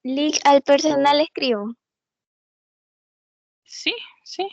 Lic al personal escribo. Sí, sí.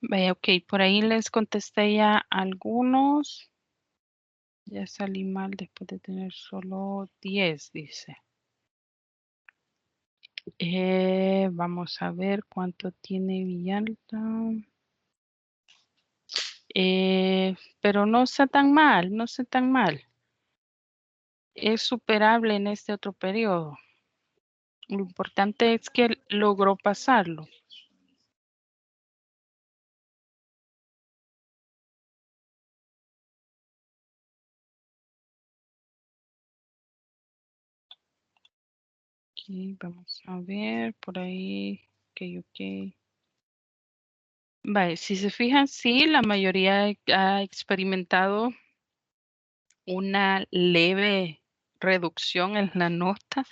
Vaya, ok, por ahí les contesté ya algunos. Ya salí mal después de tener solo 10, dice. Vamos a ver cuánto tiene Villalta. Pero no está tan mal, no está tan mal. Es superable en este otro periodo. Lo importante es que logró pasarlo. Ok, vamos a ver por ahí. Ok. Vale, si se fijan, sí, la mayoría ha experimentado una leve reducción en la nota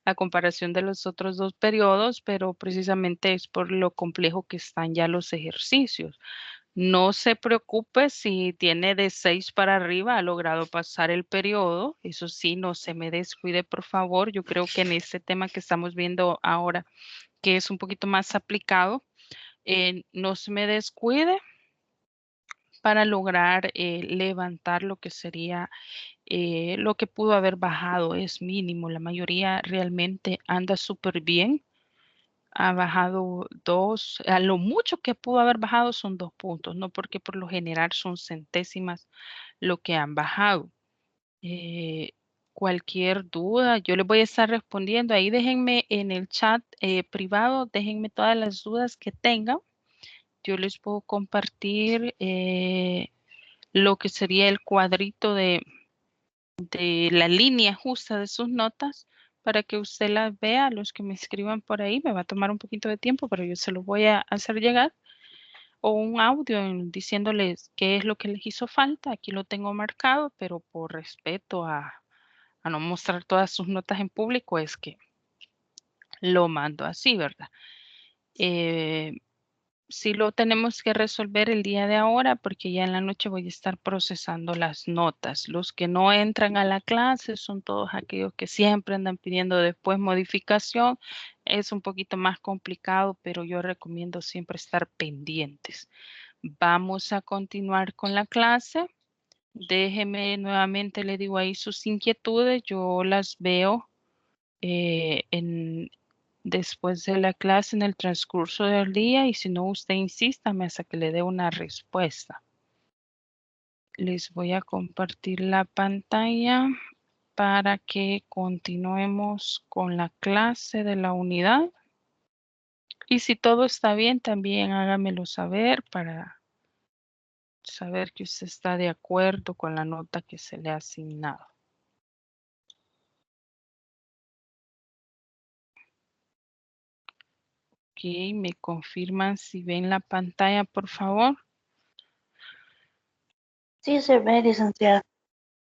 a comparación de los otros dos periodos, pero precisamente es por lo complejo que están ya los ejercicios. No se preocupe si tiene de 6 para arriba, ha logrado pasar el periodo. Eso sí, no se me descuide, por favor. Yo creo que en este tema que estamos viendo ahora, que es un poquito más aplicado, no se me descuide para lograr levantar lo que sería lo que pudo haber bajado. Es mínimo. La mayoría realmente anda súper bien. Ha bajado 2, a lo mucho que pudo haber bajado son 2 puntos, ¿no? Porque por lo general son centésimas lo que han bajado. Cualquier duda, yo les voy a estar respondiendo. Ahí déjenme en el chat privado, déjenme todas las dudas que tengan. Yo les puedo compartir lo que sería el cuadrito de la línea justa de sus notas para que usted las vea. Los que me escriban por ahí, me va a tomar un poquito de tiempo, pero yo se los voy a hacer llegar. O un audio diciéndoles qué es lo que les hizo falta. Aquí lo tengo marcado, pero por respeto a no mostrar todas sus notas en público es que lo mando así, ¿verdad? sí lo tenemos que resolver el día de ahora porque ya en la noche voy a estar procesando las notas. Los que no entran a la clase son todos aquellos que siempre andan pidiendo después modificación. Es un poquito más complicado, pero yo recomiendo siempre estar pendientes. Vamos a continuar con la clase. Déjeme nuevamente, le digo ahí sus inquietudes. Yo las veo después de la clase en el transcurso del día y si no, usted insístame hasta que le dé una respuesta. Les voy a compartir la pantalla para que continuemos con la clase de la unidad. Y si todo está bien, también hágamelo saber para saber que usted está de acuerdo con la nota que se le ha asignado. Ok, me confirman si ven la pantalla, por favor. Sí, se ve, licenciada.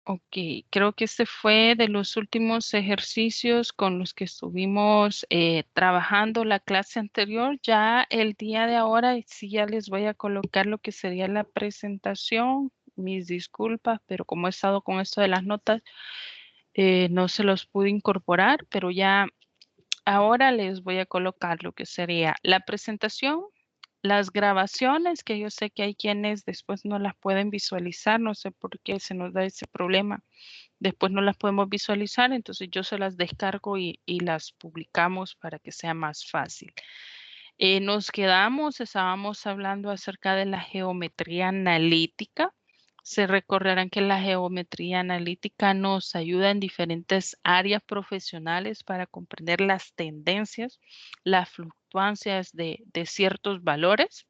Ok, creo que este fue de los últimos ejercicios con los que estuvimos trabajando la clase anterior. Ya el día de ahora sí ya les voy a colocar lo que sería la presentación. Mis disculpas, pero como he estado con esto de las notas, no se los pude incorporar, pero ya ahora les voy a colocar lo que sería la presentación, las grabaciones, que yo sé que hay quienes después no las pueden visualizar, no sé por qué se nos da ese problema. Después no las podemos visualizar, entonces yo se las descargo y las publicamos para que sea más fácil. Estábamos hablando acerca de la geometría analítica. Se recordarán que la geometría analítica nos ayuda en diferentes áreas profesionales para comprender las tendencias, las fluctuancias de ciertos valores.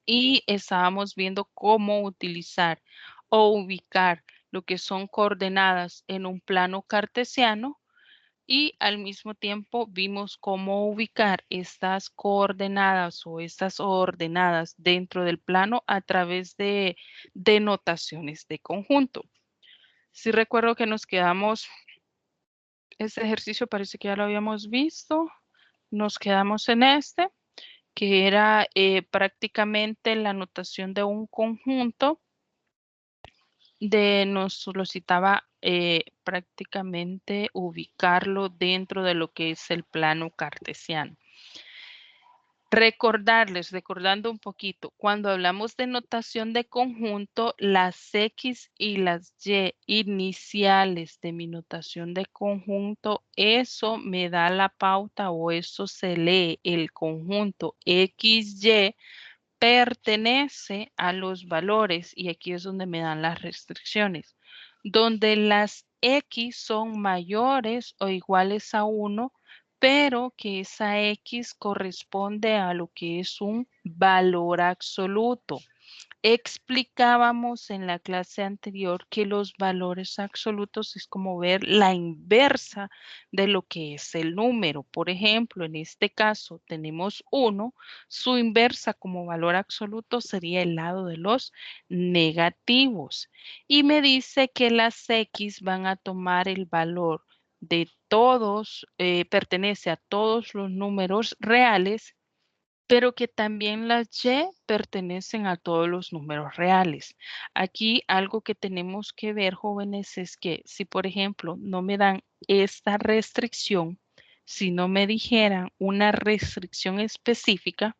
Y estábamos viendo cómo utilizar o ubicar lo que son coordenadas en un plano cartesiano y al mismo tiempo vimos cómo ubicar estas coordenadas o estas ordenadas dentro del plano a través de denotaciones de conjunto. Sí recuerdo que nos quedamos, este ejercicio parece que ya lo habíamos visto, nos quedamos en este, que era prácticamente la notación de un conjunto nos solicitaba prácticamente ubicarlo dentro de lo que es el plano cartesiano. Recordando un poquito, cuando hablamos de notación de conjunto, las X y las Y iniciales de mi notación de conjunto, eso me da la pauta o eso se lee el conjunto XY pertenece a los valores, y aquí es donde me dan las restricciones, donde las X son mayores o iguales a 1, pero que esa X corresponde a lo que es un valor absoluto. Explicábamos en la clase anterior que los valores absolutos es como ver la inversa de lo que es el número. Por ejemplo, en este caso tenemos 1, su inversa como valor absoluto sería el lado de los negativos. Y me dice que las X van a tomar el valor de todos, pertenece a todos los números reales, pero que también las Y pertenecen a todos los números reales. Aquí algo que tenemos que ver, jóvenes, es que si, por ejemplo, no me dan esta restricción, si no me dijeran una restricción específica,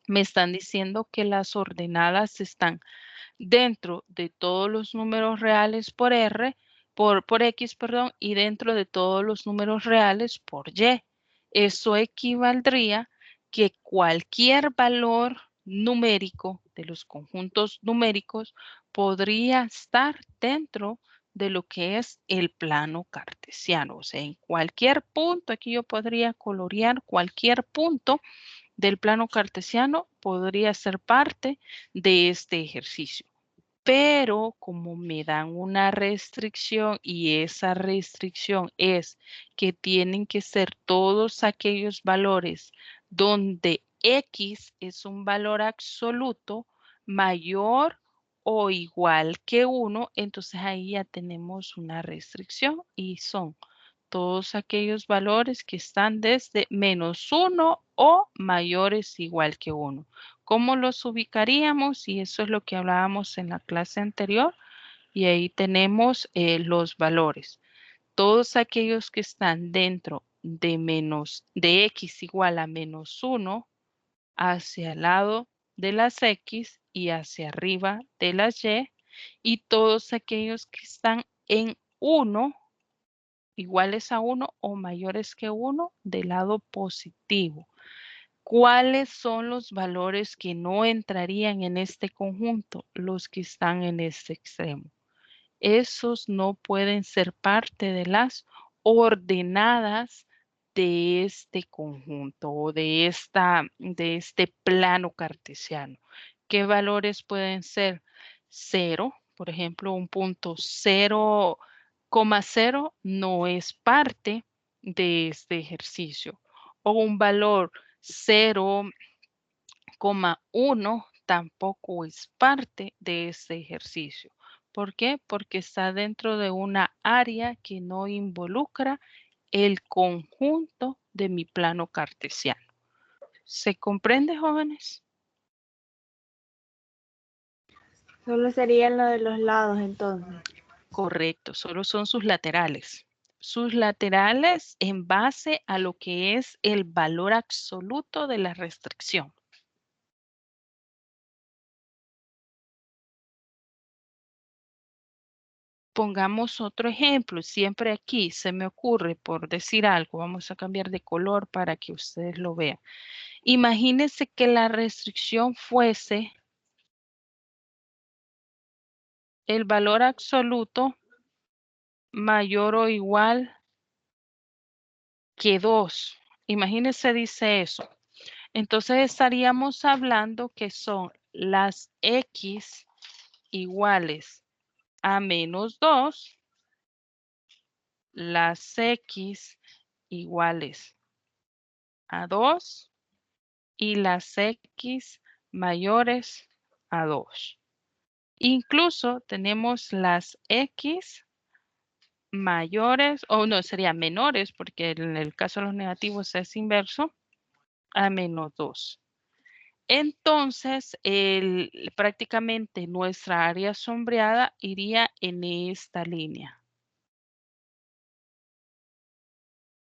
me están diciendo que las ordenadas están dentro de todos los números reales por X, perdón, y dentro de todos los números reales por Y. Eso equivaldría que cualquier valor numérico de los conjuntos numéricos podría estar dentro de lo que es el plano cartesiano. O sea, en cualquier punto, aquí yo podría colorear cualquier punto del plano cartesiano podría ser parte de este ejercicio. Pero como me dan una restricción y esa restricción es que tienen que ser todos aquellos valores donde X es un valor absoluto mayor o igual que 1, entonces ahí ya tenemos una restricción y son todos aquellos valores que están desde -1 o mayores igual que 1. ¿Cómo los ubicaríamos? Y eso es lo que hablábamos en la clase anterior. Y ahí tenemos los valores. Todos aquellos que están dentro de x igual a -1 hacia el lado de las x y hacia arriba de las y todos aquellos que están en 1 iguales a 1 o mayores que 1 del lado positivo. ¿Cuáles son los valores que no entrarían en este conjunto? Los que están en este extremo. Esos no pueden ser parte de las ordenadas de este conjunto o de este plano cartesiano. ¿Qué valores pueden ser? 0, por ejemplo, un punto 0,0 no es parte de este ejercicio. O un valor 0,1 tampoco es parte de este ejercicio. ¿Por qué? Porque está dentro de una área que no involucra el conjunto de mi plano cartesiano. ¿Se comprende, jóvenes? Solo serían lo de los lados entonces. Correcto, solo son sus laterales. Sus laterales en base a lo que es el valor absoluto de la restricción. Pongamos otro ejemplo. Siempre aquí se me ocurre, por decir algo, vamos a cambiar de color para que ustedes lo vean. Imagínense que la restricción fuese el valor absoluto mayor o igual que 2. Imagínense, dice eso. Entonces estaríamos hablando que son las x iguales a -2, las x iguales a 2 y las x mayores a 2. Incluso tenemos las x mayores, o no, sería menores, porque en el caso de los negativos es inverso, a -2. Entonces, prácticamente nuestra área sombreada iría en esta línea.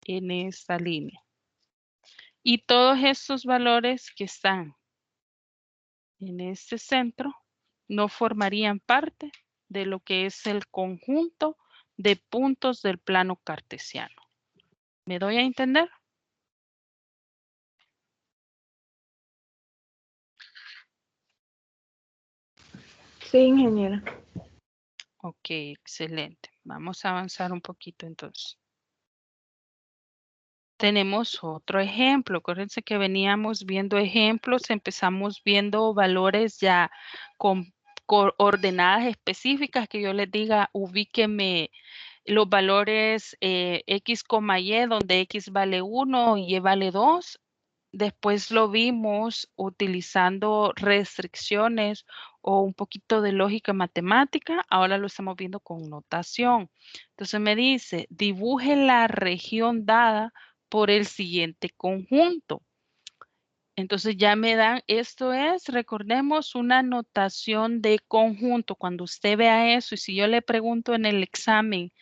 En esta línea. Y todos estos valores que están en este centro no formarían parte de lo que es el conjunto de puntos del plano cartesiano. ¿Me doy a entender? Sí, ingeniera. Ok, excelente. Vamos a avanzar un poquito entonces. Tenemos otro ejemplo. Acuérdense que veníamos viendo ejemplos, empezamos viendo valores ya con coordenadas específicas que yo les diga, ubíqueme los valores X, Y, donde X vale 1 y Y vale 2. Después lo vimos utilizando restricciones o un poquito de lógica matemática. Ahora lo estamos viendo con notación. Entonces me dice, dibuje la región dada por el siguiente conjunto. Entonces ya me dan, esto es, recordemos, una notación de conjunto. Cuando usted vea eso y si yo le pregunto en el examen,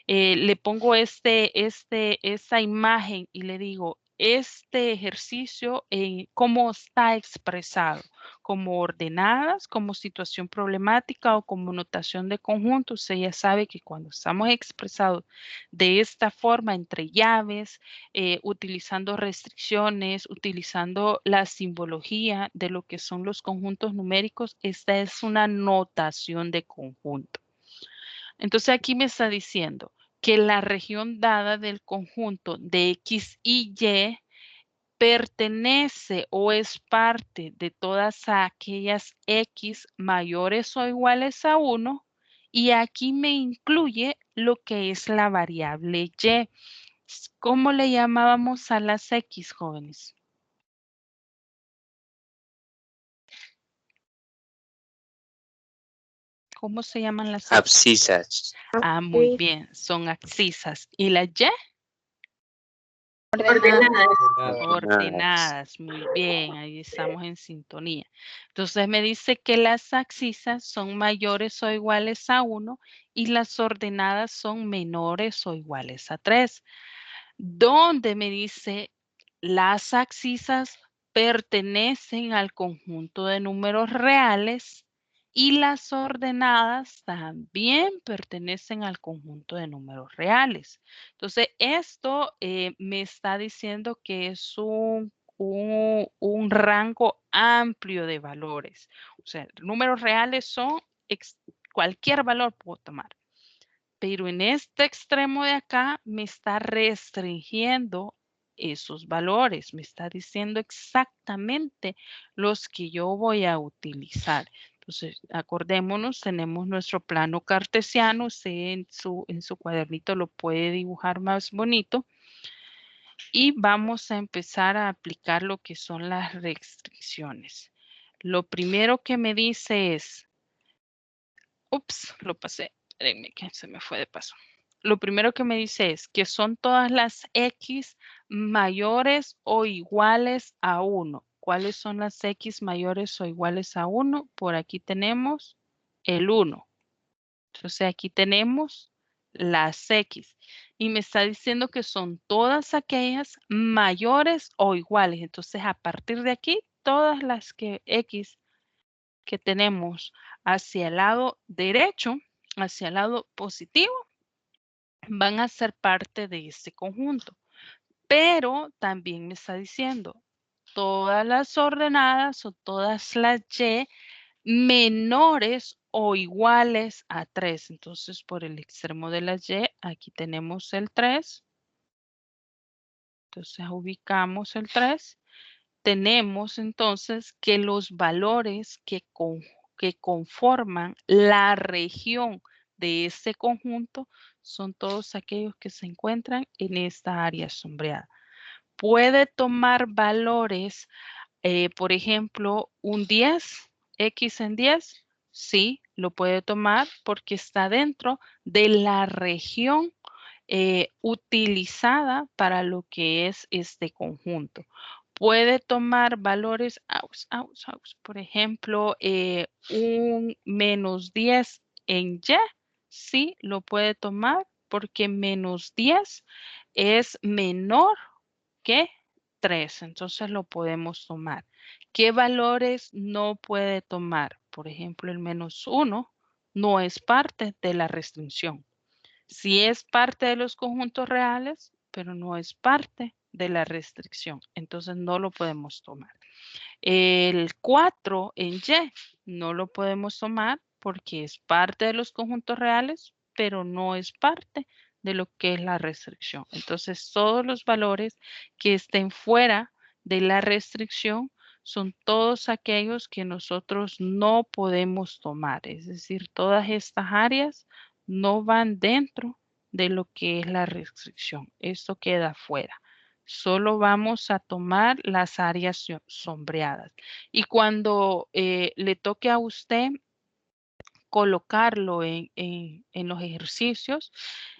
le pongo esta imagen y le digo, este ejercicio, ¿cómo está expresado? Como ordenadas, como situación problemática o como notación de conjunto. Usted ya sabe que cuando estamos expresados de esta forma entre llaves, utilizando restricciones, utilizando la simbología de lo que son los conjuntos numéricos, esta es una notación de conjunto. Entonces aquí me está diciendo que la región dada del conjunto de X y Y pertenece o es parte de todas aquellas X mayores o iguales a 1 y aquí me incluye lo que es la variable Y. ¿Cómo le llamábamos a las X, jóvenes? ¿Cómo se llaman las X? Abscisas. Ah, muy Sí. bien, son abscisas. ¿Y las Y? Ordenadas, muy bien, ahí estamos en sintonía. Entonces me dice que las abscisas son mayores o iguales a 1 y las ordenadas son menores o iguales a 3. Donde me dice las abscisas pertenecen al conjunto de números reales y las ordenadas también pertenecen al conjunto de números reales. Entonces, esto me está diciendo que es un rango amplio de valores. O sea, números reales son cualquier valor puedo tomar. Pero en este extremo de acá me está restringiendo esos valores, me está diciendo exactamente los que yo voy a utilizar. Entonces, acordémonos, tenemos nuestro plano cartesiano, usted en su cuadernito lo puede dibujar más bonito. Y vamos a empezar a aplicar lo que son las restricciones. Lo primero que me dice es, ups, lo pasé, espérenme que se me fue de paso. Lo primero que me dice es que son todas las X mayores o iguales a 1. ¿Cuáles son las X mayores o iguales a 1? Por aquí tenemos el 1. Entonces aquí tenemos las X. Y me está diciendo que son todas aquellas mayores o iguales. Entonces a partir de aquí, todas las X que tenemos hacia el lado derecho, hacia el lado positivo, van a ser parte de este conjunto. Pero también me está diciendo todas las ordenadas o todas las Y menores o iguales a 3. Entonces, por el extremo de las Y, aquí tenemos el 3. Entonces, ubicamos el 3. Tenemos entonces que los valores que conforman la región de este conjunto son todos aquellos que se encuentran en esta área sombreada. Puede tomar valores, por ejemplo, un 10, X en 10, sí, lo puede tomar porque está dentro de la región utilizada para lo que es este conjunto. Puede tomar valores, por ejemplo, un menos 10 en Y, sí, lo puede tomar porque menos 10 es menor que 3, entonces lo podemos tomar. ¿Qué valores no puede tomar? Por ejemplo, el menos 1 no es parte de la restricción. Sí es parte de los conjuntos reales, pero no es parte de la restricción. Entonces no lo podemos tomar. El 4 en Y no lo podemos tomar porque es parte de los conjuntos reales, pero no es parte de lo que es la restricción. Entonces todos los valores que estén fuera de la restricción son todos aquellos que nosotros no podemos tomar. Es decir, todas estas áreas no van dentro de lo que es la restricción. Esto queda fuera. Solo vamos a tomar las áreas sombreadas. Y cuando le toque a usted colocarlo en los ejercicios,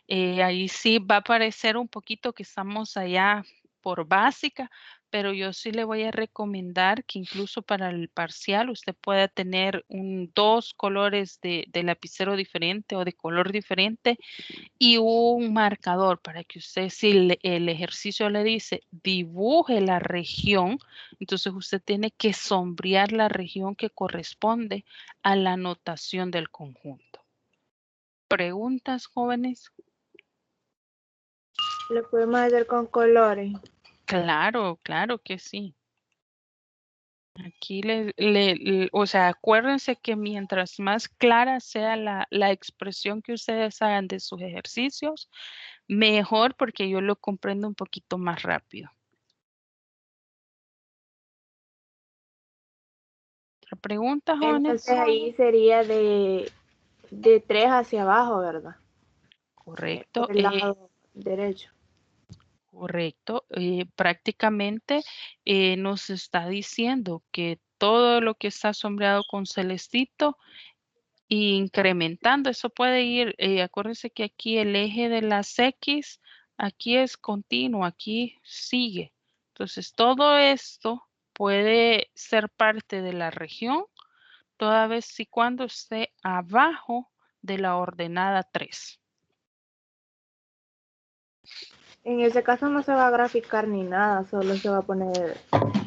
ahí sí va a parecer un poquito que estamos allá por básica, pero yo sí le voy a recomendar que incluso para el parcial usted pueda tener 2 colores de lapicero diferente o de color diferente y un marcador para que usted, si el ejercicio le dice dibuje la región, entonces usted tiene que sombrear la región que corresponde a la notación del conjunto. ¿Preguntas, jóvenes? Lo podemos hacer con colores. Claro, claro que sí. Aquí, o sea, acuérdense que mientras más clara sea la expresión que ustedes hagan de sus ejercicios, mejor porque yo lo comprendo un poquito más rápido. ¿Otra pregunta, jóvenes? Entonces ahí sería de 3 hacia abajo, ¿verdad? Correcto. Por el lado derecho. Correcto. Prácticamente nos está diciendo que todo lo que está sombreado con celestito incrementando. Eso puede ir, acuérdense que aquí el eje de las X, aquí es continuo, aquí sigue. Entonces, todo esto puede ser parte de la región, toda vez y cuando esté abajo de la ordenada 3. En ese caso no se va a graficar ni nada, solo se va a poner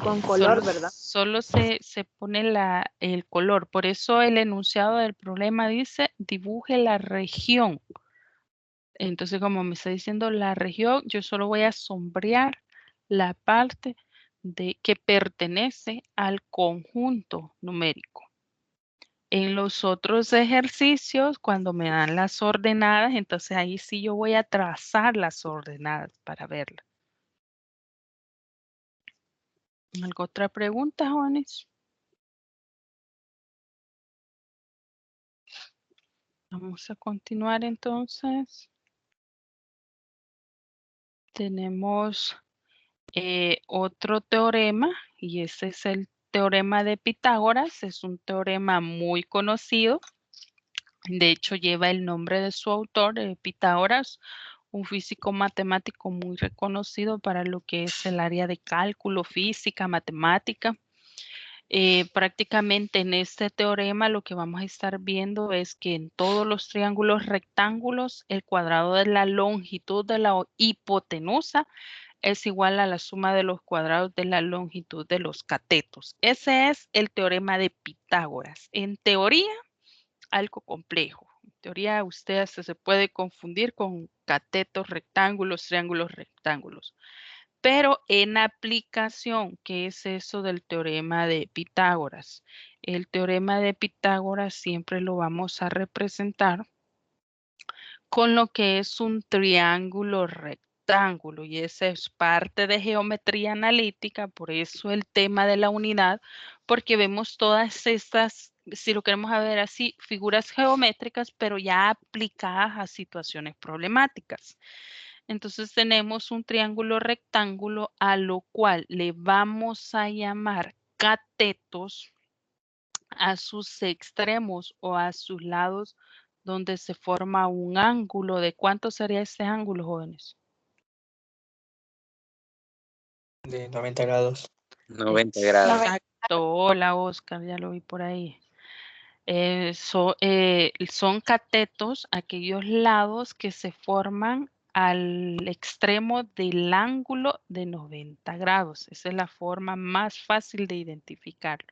con color, ¿verdad? Solo se pone el color. Por eso el enunciado del problema dice, dibuje la región. Entonces, como me está diciendo la región, yo solo voy a sombrear la parte que pertenece al conjunto numérico. En los otros ejercicios, cuando me dan las ordenadas, entonces ahí sí yo voy a trazar las ordenadas para verlas. ¿Alguna otra pregunta, jóvenes? Vamos a continuar entonces. Tenemos otro teorema y ese es el teorema de Pitágoras. Es un teorema muy conocido. De hecho, lleva el nombre de su autor, Pitágoras, un físico matemático muy reconocido para lo que es el área de cálculo, física, matemática. Prácticamente en este teorema lo que vamos a estar viendo es que en todos los triángulos rectángulos el cuadrado de la longitud de la hipotenusa es igual a la suma de los cuadrados de la longitud de los catetos. Ese es el teorema de Pitágoras. En teoría, algo complejo. En teoría, usted se puede confundir con catetos, rectángulos, triángulos, rectángulos. Pero en aplicación, ¿qué es eso del teorema de Pitágoras? El teorema de Pitágoras siempre lo vamos a representar con lo que es un triángulo rectángulo y esa es parte de geometría analítica, por eso el tema de la unidad, porque vemos todas estas, si lo queremos ver así, figuras geométricas, pero ya aplicadas a situaciones problemáticas. Entonces tenemos un triángulo rectángulo a lo cual le vamos a llamar catetos a sus extremos o a sus lados donde se forma un ángulo. ¿De cuánto sería ese ángulo, jóvenes? De 90 grados. 90 grados. Exacto. Hola, Oscar, ya lo vi por ahí. Son catetos aquellos lados que se forman al extremo del ángulo de 90 grados. Esa es la forma más fácil de identificarlo.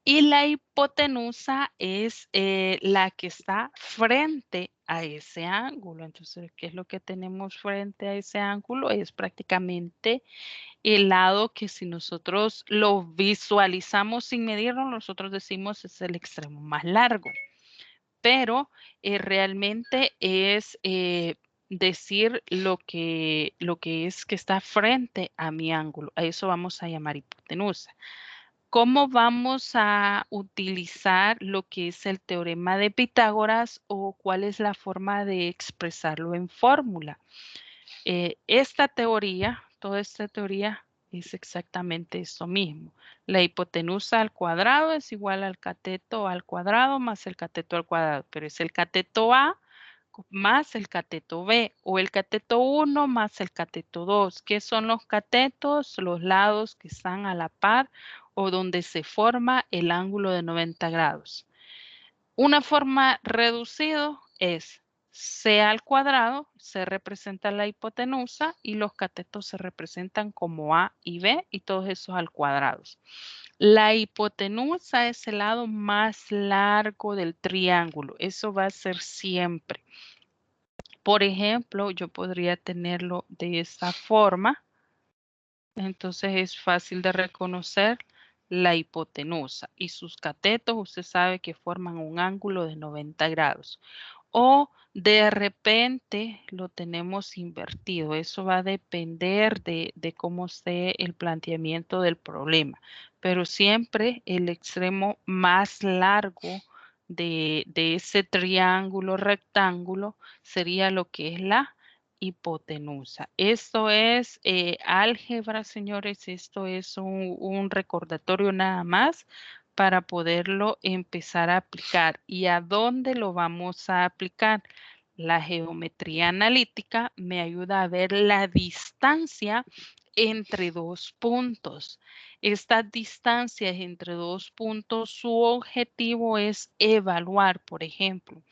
Y la hipotenusa es la que está frente a ese ángulo. Entonces, ¿qué es lo que tenemos frente a ese ángulo? Es prácticamente el lado que si nosotros lo visualizamos sin medirlo, nosotros decimos es el extremo más largo. Pero realmente es decir lo que es que está frente a mi ángulo. A eso vamos a llamar hipotenusa. ¿Cómo vamos a utilizar lo que es el teorema de Pitágoras o cuál es la forma de expresarlo en fórmula? Esta teoría, toda esta teoría es exactamente eso mismo. La hipotenusa al cuadrado es igual al cateto al cuadrado más el cateto al cuadrado, pero es el cateto A más el cateto B o el cateto 1 más el cateto 2. ¿Qué son los catetos? Los lados que están a la par o donde se forma el ángulo de 90 grados. Una forma reducido es C al cuadrado, se representa la hipotenusa y los catetos se representan como A y B y todos esos al cuadrado. La hipotenusa es el lado más largo del triángulo. Eso va a ser siempre. Por ejemplo, yo podría tenerlo de esta forma. Entonces es fácil de reconocer la hipotenusa y sus catetos, usted sabe que forman un ángulo de 90 grados. O de repente lo tenemos invertido. Eso va a depender de cómo esté el planteamiento del problema. Pero siempre el extremo más largo de ese triángulo rectángulo sería lo que es la hipotenusa. Esto es álgebra, señores. Esto es un recordatorio nada más para poderlo empezar a aplicar. ¿Y a dónde lo vamos a aplicar? La geometría analítica me ayuda a ver la distancia entre dos puntos. Estas distancias entre dos puntos, su objetivo es evaluar, por ejemplo.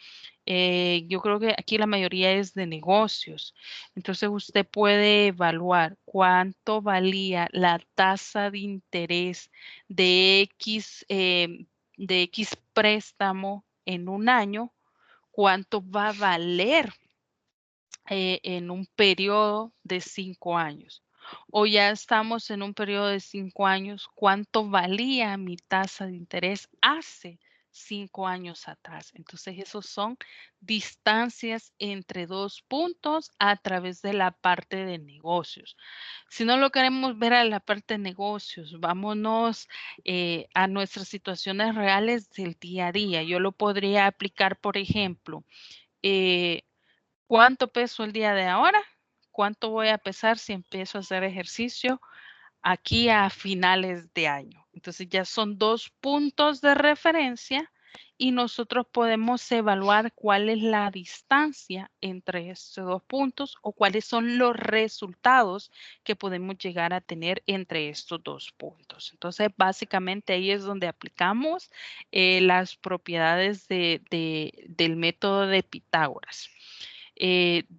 Yo creo que aquí la mayoría es de negocios. Entonces usted puede evaluar cuánto valía la tasa de interés de X préstamo en un año, cuánto va a valer en un periodo de 5 años. O ya estamos en un periodo de 5 años, ¿cuánto valía mi tasa de interés hace 5 años atrás? Entonces, esos son distancias entre dos puntos a través de la parte de negocios. Si no lo queremos ver a la parte de negocios, vámonos a nuestras situaciones reales del día a día. Yo lo podría aplicar, por ejemplo, ¿cuánto peso el día de ahora? ¿Cuánto voy a pesar si empiezo a hacer ejercicio aquí a finales de año? Entonces ya son 2 puntos de referencia y nosotros podemos evaluar cuál es la distancia entre estos 2 puntos o cuáles son los resultados que podemos llegar a tener entre estos 2 puntos. Entonces básicamente ahí es donde aplicamos las propiedades del método de Pitágoras.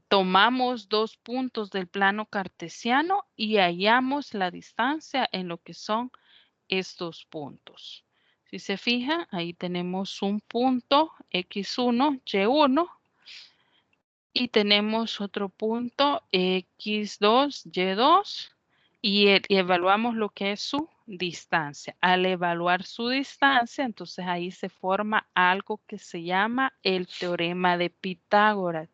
Tomamos 2 puntos del plano cartesiano y hallamos la distancia en lo que son estos puntos. Si se fija, ahí tenemos un punto X1, Y1 y tenemos otro punto X2, Y2 y evaluamos lo que es su distancia. Al evaluar su distancia, entonces ahí se forma algo que se llama el teorema de Pitágoras.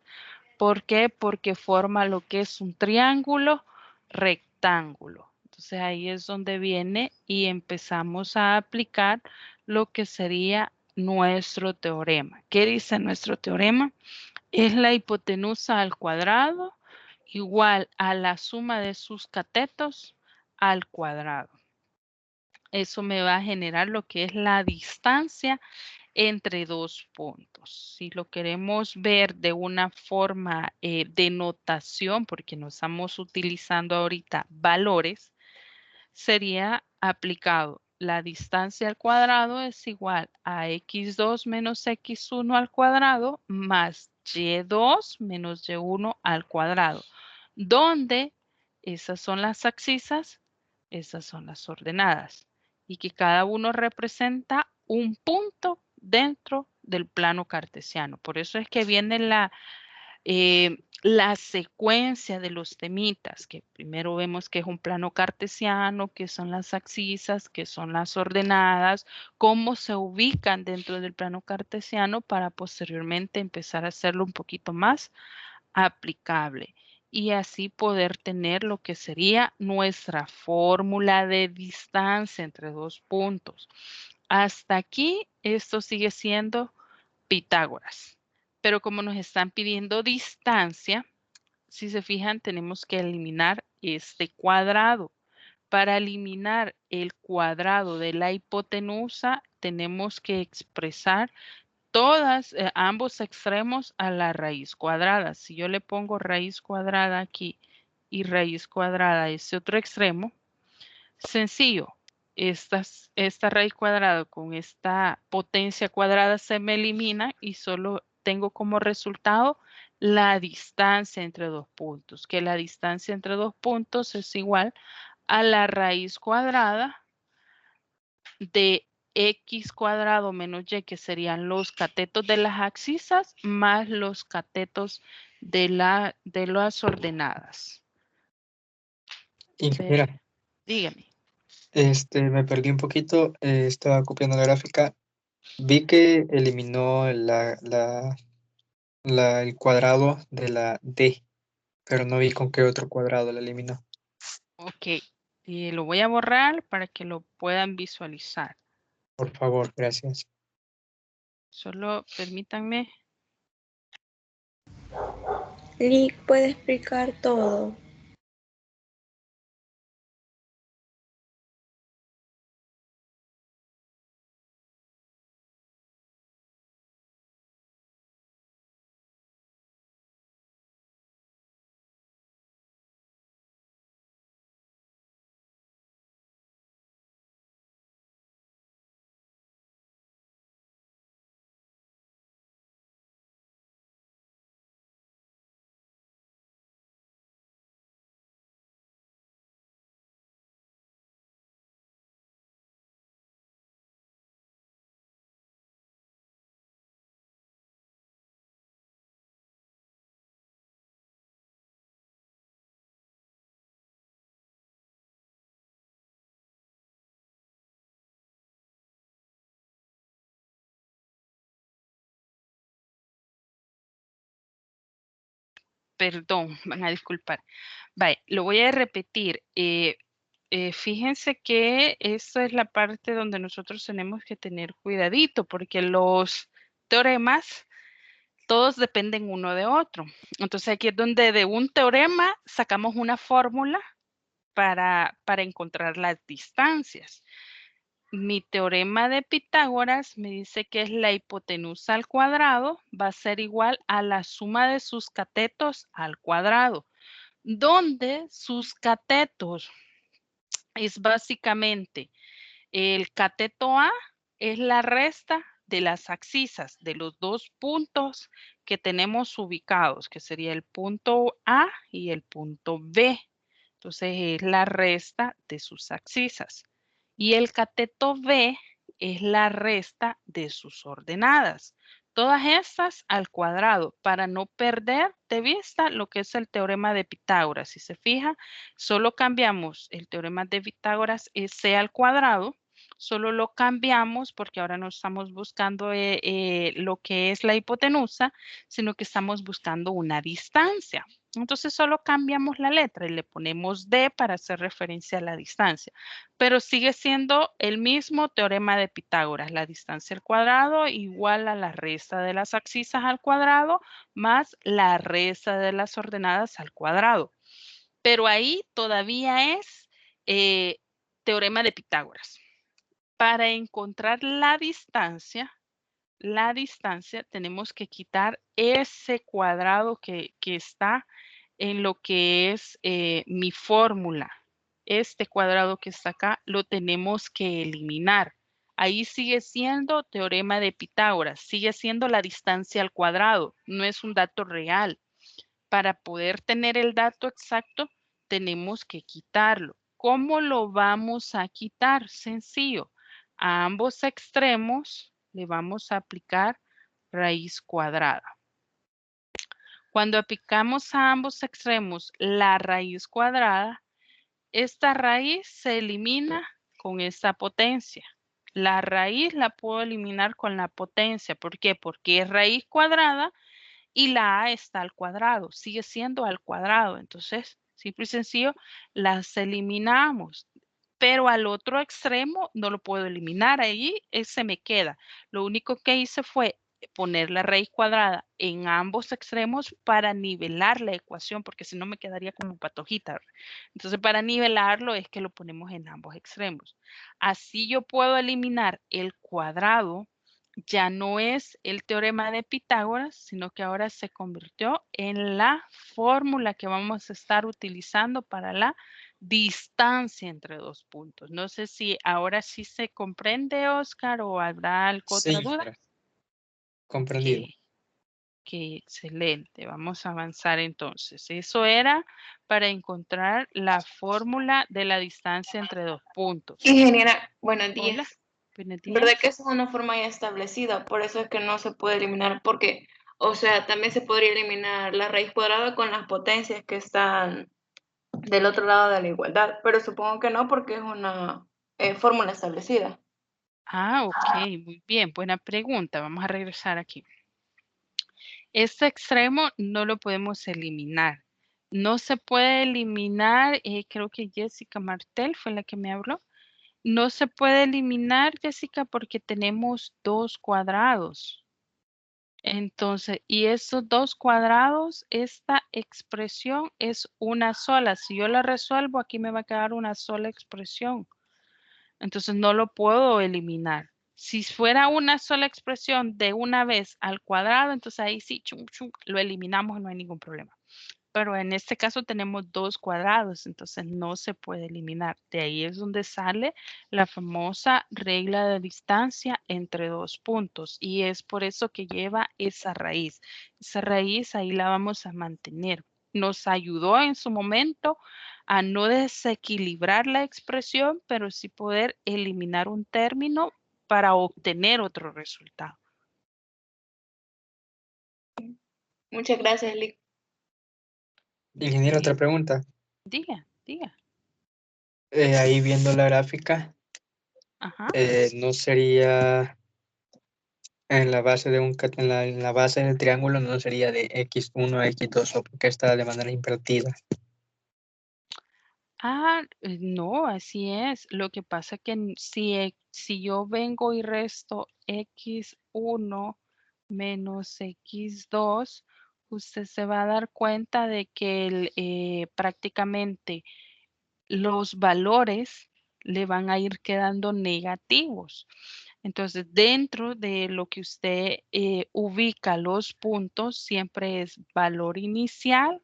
¿Por qué? Porque forma lo que es un triángulo rectángulo. Entonces ahí es donde viene y empezamos a aplicar lo que sería nuestro teorema. ¿Qué dice nuestro teorema? Es la hipotenusa al cuadrado igual a la suma de sus catetos al cuadrado. Eso me va a generar lo que es la distancia entre dos puntos. Si lo queremos ver de una forma de notación, porque no estamos utilizando ahorita valores, sería aplicado la distancia al cuadrado es igual a x2 menos x1 al cuadrado más y2 menos y1 al cuadrado, donde esas son las abscisas, esas son las ordenadas, y que cada uno representa un punto dentro del plano cartesiano. Por eso es que viene la secuencia de los temitas, que primero vemos que es un plano cartesiano, que son las abscisas, que son las ordenadas, cómo se ubican dentro del plano cartesiano para posteriormente empezar a hacerlo un poquito más aplicable y así poder tener lo que sería nuestra fórmula de distancia entre dos puntos. Hasta aquí esto sigue siendo Pitágoras. Pero como nos están pidiendo distancia, si se fijan, tenemos que eliminar este cuadrado. Para eliminar el cuadrado de la hipotenusa, tenemos que expresar ambos extremos a la raíz cuadrada. Si yo le pongo raíz cuadrada aquí y raíz cuadrada a ese otro extremo, sencillo. Esta raíz cuadrada con esta potencia cuadrada se me elimina y solo tengo como resultado la distancia entre dos puntos, que la distancia entre dos puntos es igual a la raíz cuadrada de x cuadrado menos y, que serían los catetos de las abscisas más los catetos de las ordenadas. Ingeniera, Dígame. me perdí un poquito, estaba copiando la gráfica. Vi que eliminó el cuadrado de la D, pero no vi con qué otro cuadrado la eliminó. Ok, lo voy a borrar para que lo puedan visualizar. Por favor, gracias. Solo permítanme. Lick puede explicar todo. perdón, van a disculpar. Vale, lo voy a repetir. Fíjense que esta es la parte donde nosotros tenemos que tener cuidadito, porque los teoremas todos dependen uno de otro. Entonces aquí es donde de un teorema sacamos una fórmula para encontrar las distancias. Mi teorema de Pitágoras me dice que es la hipotenusa al cuadrado va a ser igual a la suma de sus catetos al cuadrado, donde sus catetos es básicamente el cateto A es la resta de las abscisas de los dos puntos que tenemos ubicados, que sería el punto A y el punto B. Entonces es la resta de sus abscisas. Y el cateto B es la resta de sus ordenadas. Todas estas al cuadrado para no perder de vista lo que es el teorema de Pitágoras. Si se fija, solo cambiamos el teorema de Pitágoras es C al cuadrado. Solo lo cambiamos porque ahora no estamos buscando lo que es la hipotenusa, sino que estamos buscando una distancia. Entonces solo cambiamos la letra y le ponemos D para hacer referencia a la distancia. Pero sigue siendo el mismo teorema de Pitágoras. La distancia al cuadrado igual a la resta de las abscisas al cuadrado más la resta de las ordenadas al cuadrado. Pero ahí todavía es teorema de Pitágoras. Para encontrar la distancia tenemos que quitar ese cuadrado que está en lo que es mi fórmula. Este cuadrado que está acá lo tenemos que eliminar. Ahí sigue siendo teorema de Pitágoras, sigue siendo la distancia al cuadrado, no es un dato real. Para poder tener el dato exacto, tenemos que quitarlo. ¿Cómo lo vamos a quitar? Sencillo. A ambos extremos le vamos a aplicar raíz cuadrada. Cuando aplicamos a ambos extremos la raíz cuadrada, esta raíz se elimina con esta potencia. La raíz la puedo eliminar con la potencia. ¿Por qué? Porque es raíz cuadrada y la A está al cuadrado. Sigue siendo al cuadrado. Entonces, simple y sencillo, las eliminamos. Pero al otro extremo no lo puedo eliminar. Ahí se me queda. Lo único que hice fue poner la raíz cuadrada en ambos extremos para nivelar la ecuación, porque si no me quedaría como patojita. Entonces, para nivelarlo es que lo ponemos en ambos extremos. Así yo puedo eliminar el cuadrado. Ya no es el teorema de Pitágoras, sino que ahora se convirtió en la fórmula que vamos a estar utilizando para la distancia entre dos puntos. No sé si ahora sí se comprende, Oscar, o habrá alguna otra duda. Señora. Comprendido. Qué excelente. Vamos a avanzar entonces. Eso era para encontrar la fórmula de la distancia entre dos puntos. Ingeniera, buenos días. Hola, buenos días. ¿Verdad que esa es una forma ya establecida? Por eso es que no se puede eliminar, porque, o sea, también se podría eliminar la raíz cuadrada con las potencias que están del otro lado de la igualdad, pero supongo que no, porque es una fórmula establecida. Ah, ok, muy bien. Buena pregunta. Vamos a regresar aquí. Este extremo no lo podemos eliminar. No se puede eliminar, creo que Jessica Martel fue la que me habló. No se puede eliminar, Jessica, porque tenemos dos cuadrados. Entonces, y esos dos cuadrados, esta expresión es una sola. Si yo la resuelvo, aquí me va a quedar una sola expresión. Entonces, no lo puedo eliminar. Si fuera una sola expresión de una vez al cuadrado, entonces ahí sí, lo eliminamos y no hay ningún problema. Pero en este caso tenemos dos cuadrados, entonces no se puede eliminar. De ahí es donde sale la famosa regla de distancia entre dos puntos y es por eso que lleva esa raíz. Esa raíz ahí la vamos a mantener. Nos ayudó en su momento a no desequilibrar la expresión, pero sí poder eliminar un término para obtener otro resultado. Muchas gracias, Lick. Ingeniero, otra pregunta. Diga. Ahí viendo la gráfica, Ajá. no sería En la base de en la base del triángulo no sería de x1 a x2, o porque está de manera invertida. No, así es. Lo que pasa que si yo vengo y resto x1 menos x2, usted se va a dar cuenta de que prácticamente los valores le van a ir quedando negativos. Entonces, dentro de lo que usted ubica los puntos, siempre es valor inicial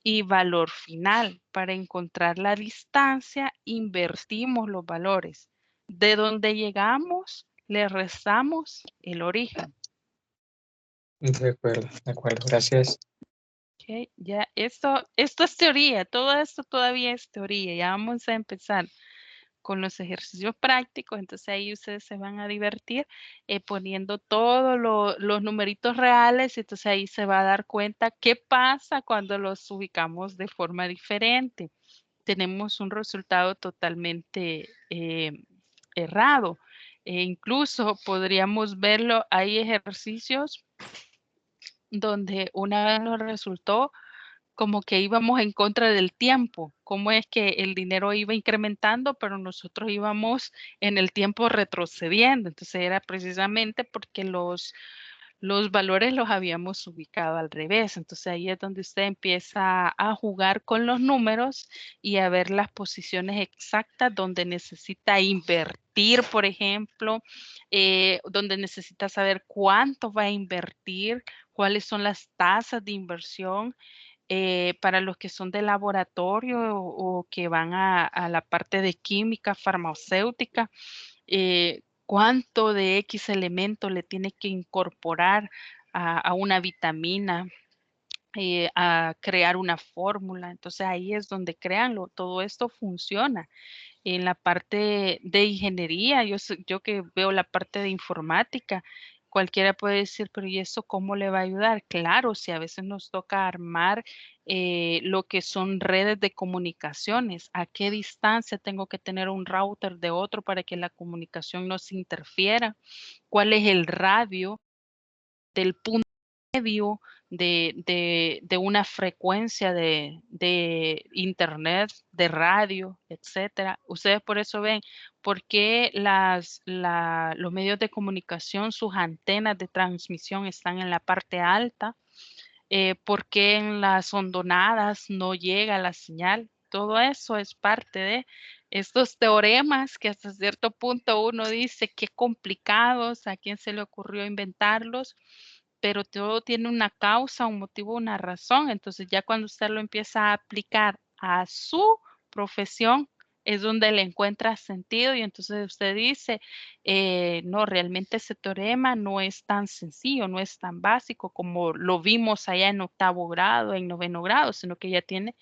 y valor final. Para encontrar la distancia, invertimos los valores. De donde llegamos, le restamos el origen. De acuerdo, gracias. Okay, ya esto es teoría, todo esto todavía es teoría. Ya vamos a empezar con los ejercicios prácticos, entonces ahí ustedes se van a divertir poniendo todos los numeritos reales, entonces ahí se va a dar cuenta qué pasa cuando los ubicamos de forma diferente. Tenemos un resultado totalmente errado. Incluso podríamos verlo, hay ejercicios donde una vez nos resultó como que íbamos en contra del tiempo, cómo es que el dinero iba incrementando, pero nosotros íbamos en el tiempo retrocediendo. Entonces era precisamente porque los valores los habíamos ubicado al revés. Entonces ahí es donde usted empieza a jugar con los números y a ver las posiciones exactas donde necesita invertir, por ejemplo, donde necesita saber cuánto va a invertir, cuáles son las tasas de inversión. Para los que son de laboratorio o que van a la parte de química farmacéutica, cuánto de X elemento le tiene que incorporar a una vitamina, a crear una fórmula. Entonces ahí es donde créanlo, todo esto funciona. En la parte de ingeniería, yo que veo la parte de informática, cualquiera puede decir, pero ¿y eso cómo le va a ayudar? Claro, si a veces nos toca armar lo que son redes de comunicaciones, ¿a qué distancia tengo que tener un router de otro para que la comunicación no se interfiera? ¿Cuál es el radio del punto medio de una frecuencia de internet, de radio, etcétera? Ustedes por eso ven por qué los medios de comunicación, sus antenas de transmisión están en la parte alta, por qué en las hondonadas no llega la señal. Todo eso es parte de estos teoremas que hasta cierto punto uno dice qué complicados, a quién se le ocurrió inventarlos, pero todo tiene una causa, un motivo, una razón. Entonces ya cuando usted lo empieza a aplicar a su profesión, es donde le encuentra sentido y entonces usted dice, no, realmente ese teorema no es tan sencillo, no es tan básico como lo vimos allá en 8º grado, en 9º grado, sino que ya tiene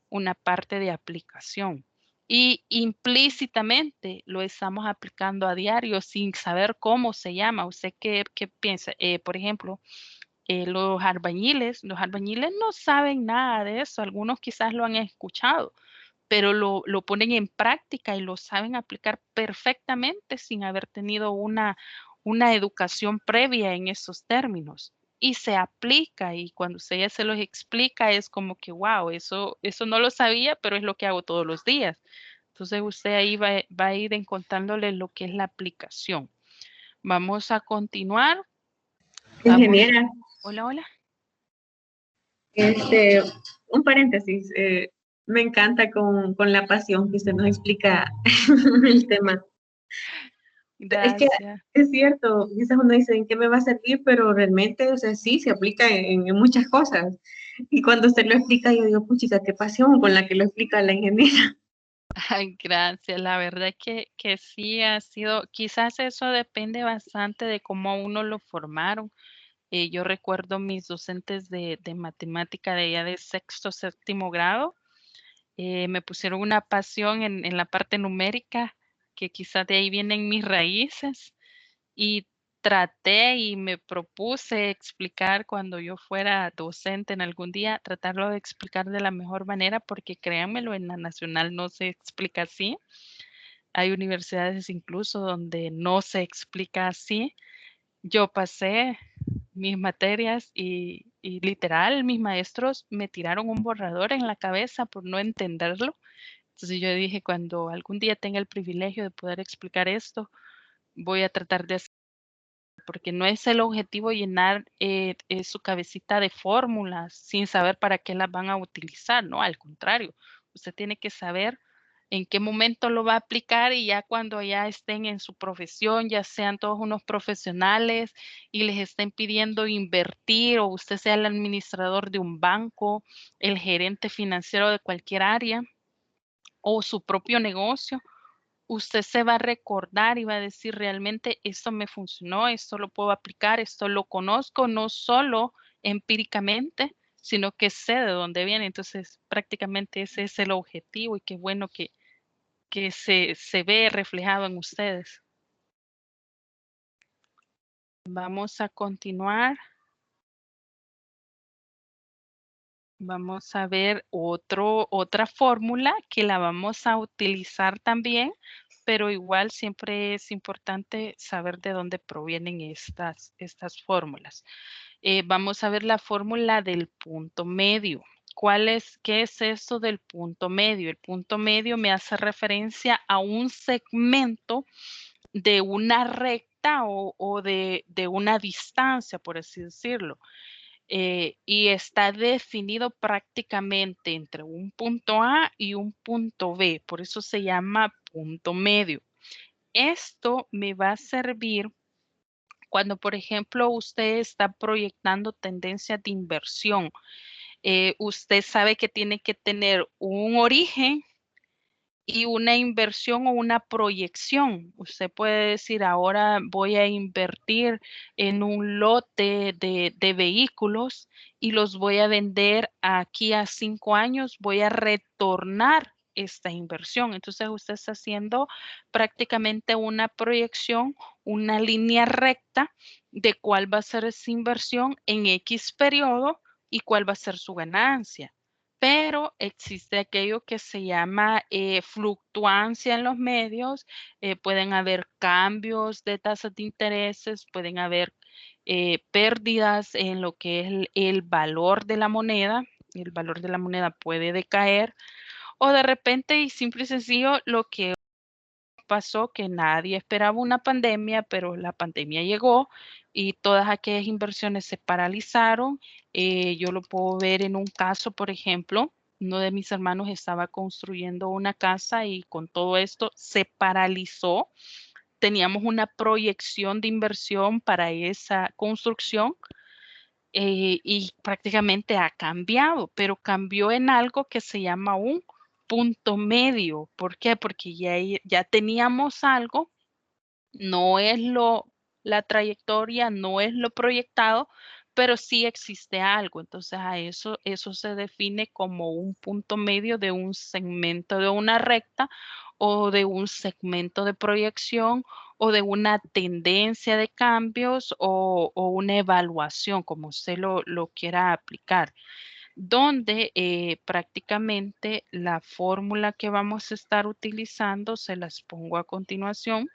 una parte de aplicación. Y implícitamente lo estamos aplicando a diario sin saber cómo se llama. ¿Usted qué piensa? Por ejemplo, los albañiles no saben nada de eso. Algunos quizás lo han escuchado, pero lo ponen en práctica y lo saben aplicar perfectamente sin haber tenido una educación previa en esos términos. Y se aplica y cuando usted ya se los explica es como que, wow, eso no lo sabía, pero es lo que hago todos los días. Entonces usted ahí va a ir encontrándole lo que es la aplicación. Vamos a continuar. Ingeniera, Hola, hola. un paréntesis, me encanta con la pasión que usted nos explica el tema. Es que Gracias. es cierto, quizás uno dice en qué me va a servir, pero realmente, o sea, sí, se aplica en muchas cosas. Y cuando usted lo explica, yo digo, puchica, qué pasión con la que lo explica la ingeniera. Ay, gracias. La verdad que sí ha sido, quizás eso depende bastante de cómo a uno lo formaron. Yo recuerdo mis docentes de matemática de allá de 6º, 7º grado, me pusieron una pasión en la parte numérica, que quizás de ahí vienen mis raíces, y traté y me propuse explicar cuando yo fuera docente en algún día, tratarlo de explicar de la mejor manera, porque créanmelo, en la nacional no se explica así. Hay universidades incluso donde no se explica así. yo pasé mis materias y literal mis maestros me tiraron un borrador en la cabeza por no entenderlo. Entonces yo dije, cuando algún día tenga el privilegio de poder explicar esto, voy a tratar de hacer, porque no es el objetivo llenar su cabecita de fórmulas sin saber para qué las van a utilizar, ¿no? Al contrario, usted tiene que saber en qué momento lo va a aplicar y ya cuando ya estén en su profesión, ya sean todos unos profesionales y les estén pidiendo invertir o usted sea el administrador de un banco, el gerente financiero de cualquier área o su propio negocio, usted se va a recordar y va a decir realmente esto me funcionó, esto lo puedo aplicar, esto lo conozco, no solo empíricamente, sino que sé de dónde viene. Entonces, prácticamente ese es el objetivo y qué bueno que se ve reflejado en ustedes. Vamos a continuar. Vamos a ver otra fórmula que la vamos a utilizar también, pero igual siempre es importante saber de dónde provienen estas fórmulas. Vamos a ver la fórmula del punto medio. ¿Qué es esto del punto medio? El punto medio me hace referencia a un segmento de una recta o de una distancia, por así decirlo. Y está definido prácticamente entre un punto A y un punto B, por eso se llama punto medio. Esto me va a servir cuando, por ejemplo, usted está proyectando tendencias de inversión. Usted sabe que tiene que tener un origen y una inversión o una proyección. Usted puede decir, ahora voy a invertir en un lote de vehículos y los voy a vender aquí a 5 años, voy a retornar esta inversión. Entonces usted está haciendo prácticamente una proyección, una línea recta de cuál va a ser esa inversión en X periodo y cuál va a ser su ganancia. Pero existe aquello que se llama fluctuancia en los medios, pueden haber cambios de tasas de intereses, pueden haber pérdidas en lo que es el valor de la moneda puede decaer, o de repente y simple y sencillo lo que pasó que nadie esperaba una pandemia, pero la pandemia llegó y todas aquellas inversiones se paralizaron. Yo lo puedo ver en un caso, por ejemplo, uno de mis hermanos estaba construyendo una casa y con todo esto se paralizó. Teníamos una proyección de inversión para esa construcción y prácticamente ha cambiado, pero cambió en algo que se llama un punto medio. ¿Por qué? Porque ya teníamos algo, no es la trayectoria, no es lo proyectado, pero sí existe algo. Entonces a eso se define como un punto medio de un segmento de una recta o de un segmento de proyección o de una tendencia de cambios o una evaluación, como usted lo quiera aplicar, donde prácticamente la fórmula que vamos a estar utilizando, se las pongo a continuación.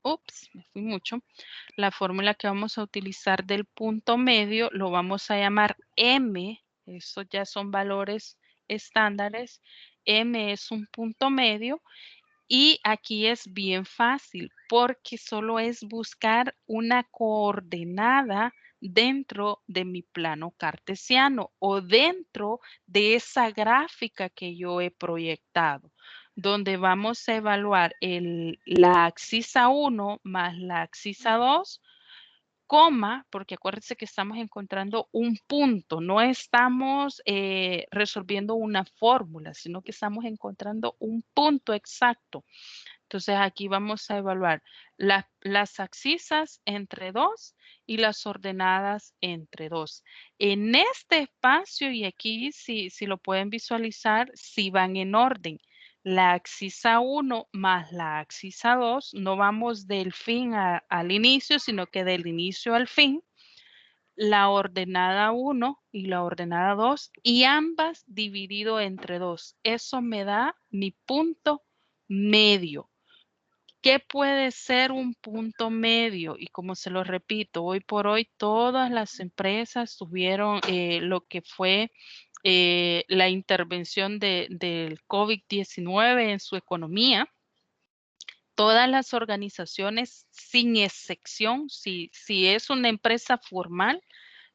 Ups, me fui mucho. La fórmula que vamos a utilizar del punto medio lo vamos a llamar M. Esos ya son valores estándares. M es un punto medio y aquí es bien fácil porque solo es buscar una coordenada dentro de mi plano cartesiano o dentro de esa gráfica que yo he proyectado, donde vamos a evaluar la axis 1 más la axis 2, coma, porque acuérdense que estamos encontrando un punto, no estamos resolviendo una fórmula, sino que estamos encontrando un punto exacto. Entonces aquí vamos a evaluar las abscisas entre 2 y las ordenadas entre 2. En este espacio, y aquí si lo pueden visualizar, si van en orden. La axisa 1 más la axisa 2, no vamos del fin al inicio, sino que del inicio al fin. La ordenada 1 y la ordenada 2 y ambas dividido entre 2. Eso me da mi punto medio. ¿Qué puede ser un punto medio? Y como se lo repito, hoy por hoy todas las empresas tuvieron lo que fue la intervención del COVID-19 en su economía. Todas las organizaciones, sin excepción, si es una empresa formal,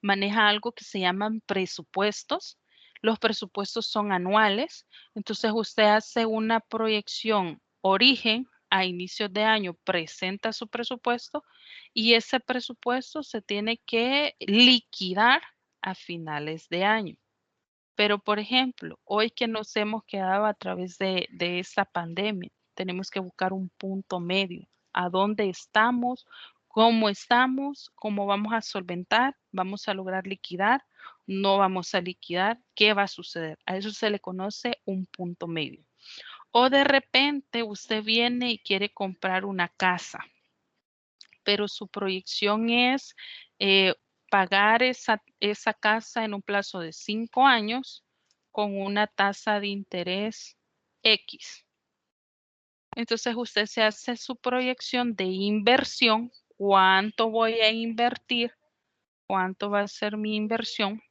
maneja algo que se llaman presupuestos. Los presupuestos son anuales, entonces usted hace una proyección origen a inicios de año, presenta su presupuesto y ese presupuesto se tiene que liquidar a finales de año. Pero, por ejemplo, hoy que nos hemos quedado a través de esta pandemia, tenemos que buscar un punto medio. ¿A dónde estamos? ¿Cómo vamos a solventar? ¿Vamos a lograr liquidar? ¿No vamos a liquidar? ¿Qué va a suceder? A eso se le conoce un punto medio. O de repente usted viene y quiere comprar una casa, pero su proyección es pagar esa casa en un plazo de 5 años con una tasa de interés X. Entonces usted se hace su proyección de inversión, cuánto voy a invertir, cuánto va a ser mi inversión.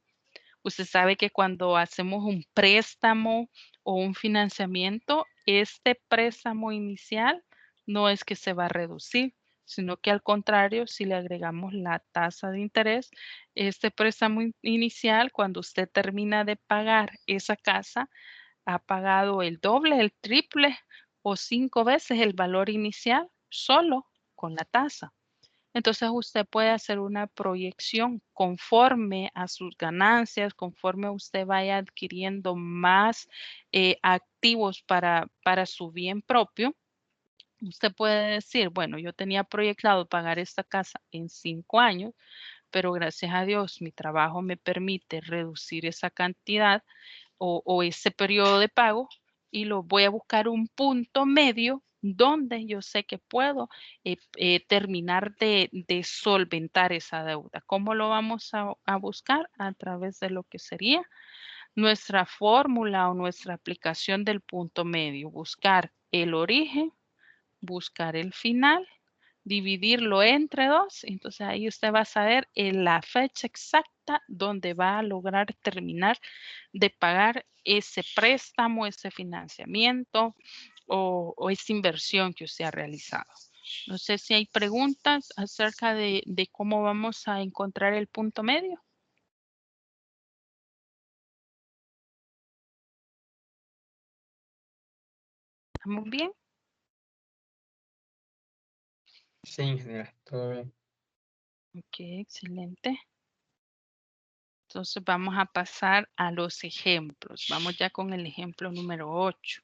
Usted sabe que cuando hacemos un préstamo o un financiamiento, este préstamo inicial no es que se va a reducir, sino que al contrario, si le agregamos la tasa de interés, este préstamo inicial, cuando usted termina de pagar esa casa, ha pagado el doble, el triple o 5 veces el valor inicial solo con la tasa. Entonces usted puede hacer una proyección conforme a sus ganancias, conforme usted vaya adquiriendo más activos para su bien propio. Usted puede decir, bueno, yo tenía proyectado pagar esta casa en 5 años, pero gracias a Dios mi trabajo me permite reducir esa cantidad o ese periodo de pago y lo voy a buscar un punto medio donde yo sé que puedo terminar de solventar esa deuda. ¿Cómo lo vamos a buscar? A través de lo que sería nuestra fórmula o nuestra aplicación del punto medio. Buscar el origen, buscar el final, dividirlo entre 2, entonces ahí usted va a saber en la fecha exacta donde va a lograr terminar de pagar ese préstamo, ese financiamiento o esa inversión que usted ha realizado. No sé si hay preguntas acerca de cómo vamos a encontrar el punto medio. ¿Estamos bien? Sí, ingeniera, todo bien. Ok, excelente. Entonces vamos a pasar a los ejemplos. Vamos ya con el ejemplo número 8.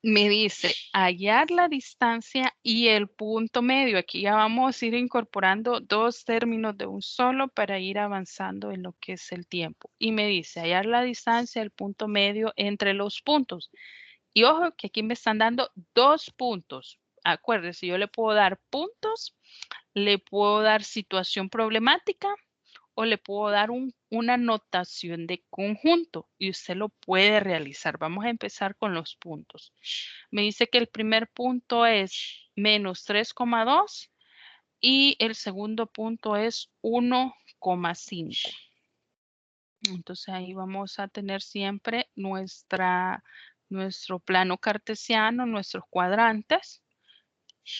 Me dice hallar la distancia y el punto medio. Aquí ya vamos a ir incorporando 2 términos de un solo para ir avanzando en lo que es el tiempo. Y me dice hallar la distancia, el punto medio entre los puntos. Y ojo que aquí me están dando 2 puntos. Acuérdense, yo le puedo dar puntos, le puedo dar situación problemática o le puedo dar una notación de conjunto y usted lo puede realizar. Vamos a empezar con los puntos. Me dice que el primer punto es menos 3,2 y el segundo punto es 1,5. Entonces ahí vamos a tener siempre nuestro plano cartesiano, nuestros cuadrantes.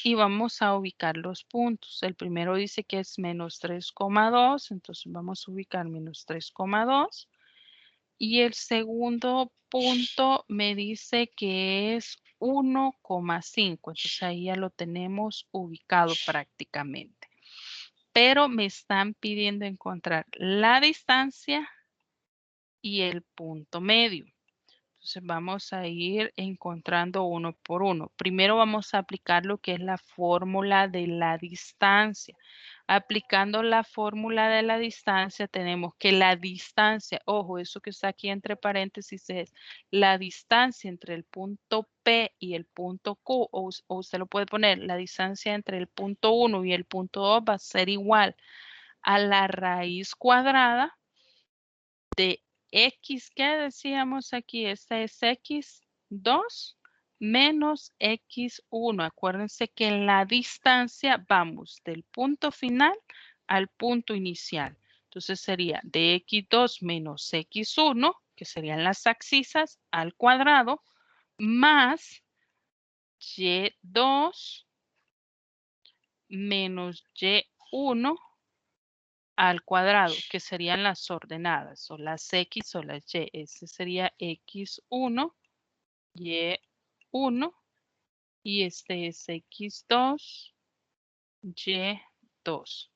Y vamos a ubicar los puntos. El primero dice que es menos 3,2, entonces vamos a ubicar menos 3,2. Y el segundo punto me dice que es 1,5, entonces ahí ya lo tenemos ubicado prácticamente. Pero me están pidiendo encontrar la distancia y el punto medio. Entonces vamos a ir encontrando uno por uno. Primero vamos a aplicar lo que es la fórmula de la distancia. Aplicando la fórmula de la distancia tenemos que la distancia, ojo, eso que está aquí entre paréntesis es la distancia entre el punto P y el punto Q, o usted lo puede poner, la distancia entre el punto 1 y el punto 2 va a ser igual a la raíz cuadrada de X, ¿qué decíamos aquí? Esta es X2 menos x1. Acuérdense que en la distancia vamos del punto final al punto inicial. Entonces sería de x2 menos x1, que serían las abscisas, al cuadrado, más y2 menos y1 al cuadrado, que serían las ordenadas, o las x o las y. Ese sería x1, y1, y este es x2, y2.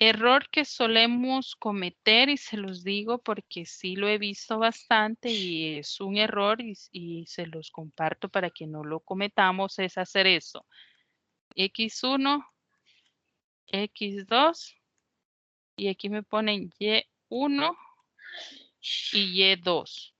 Error que solemos cometer, y se los digo porque sí lo he visto bastante y es un error y se los comparto para que no lo cometamos, es hacer eso. X1, X2 y aquí me ponen Y1 y Y2.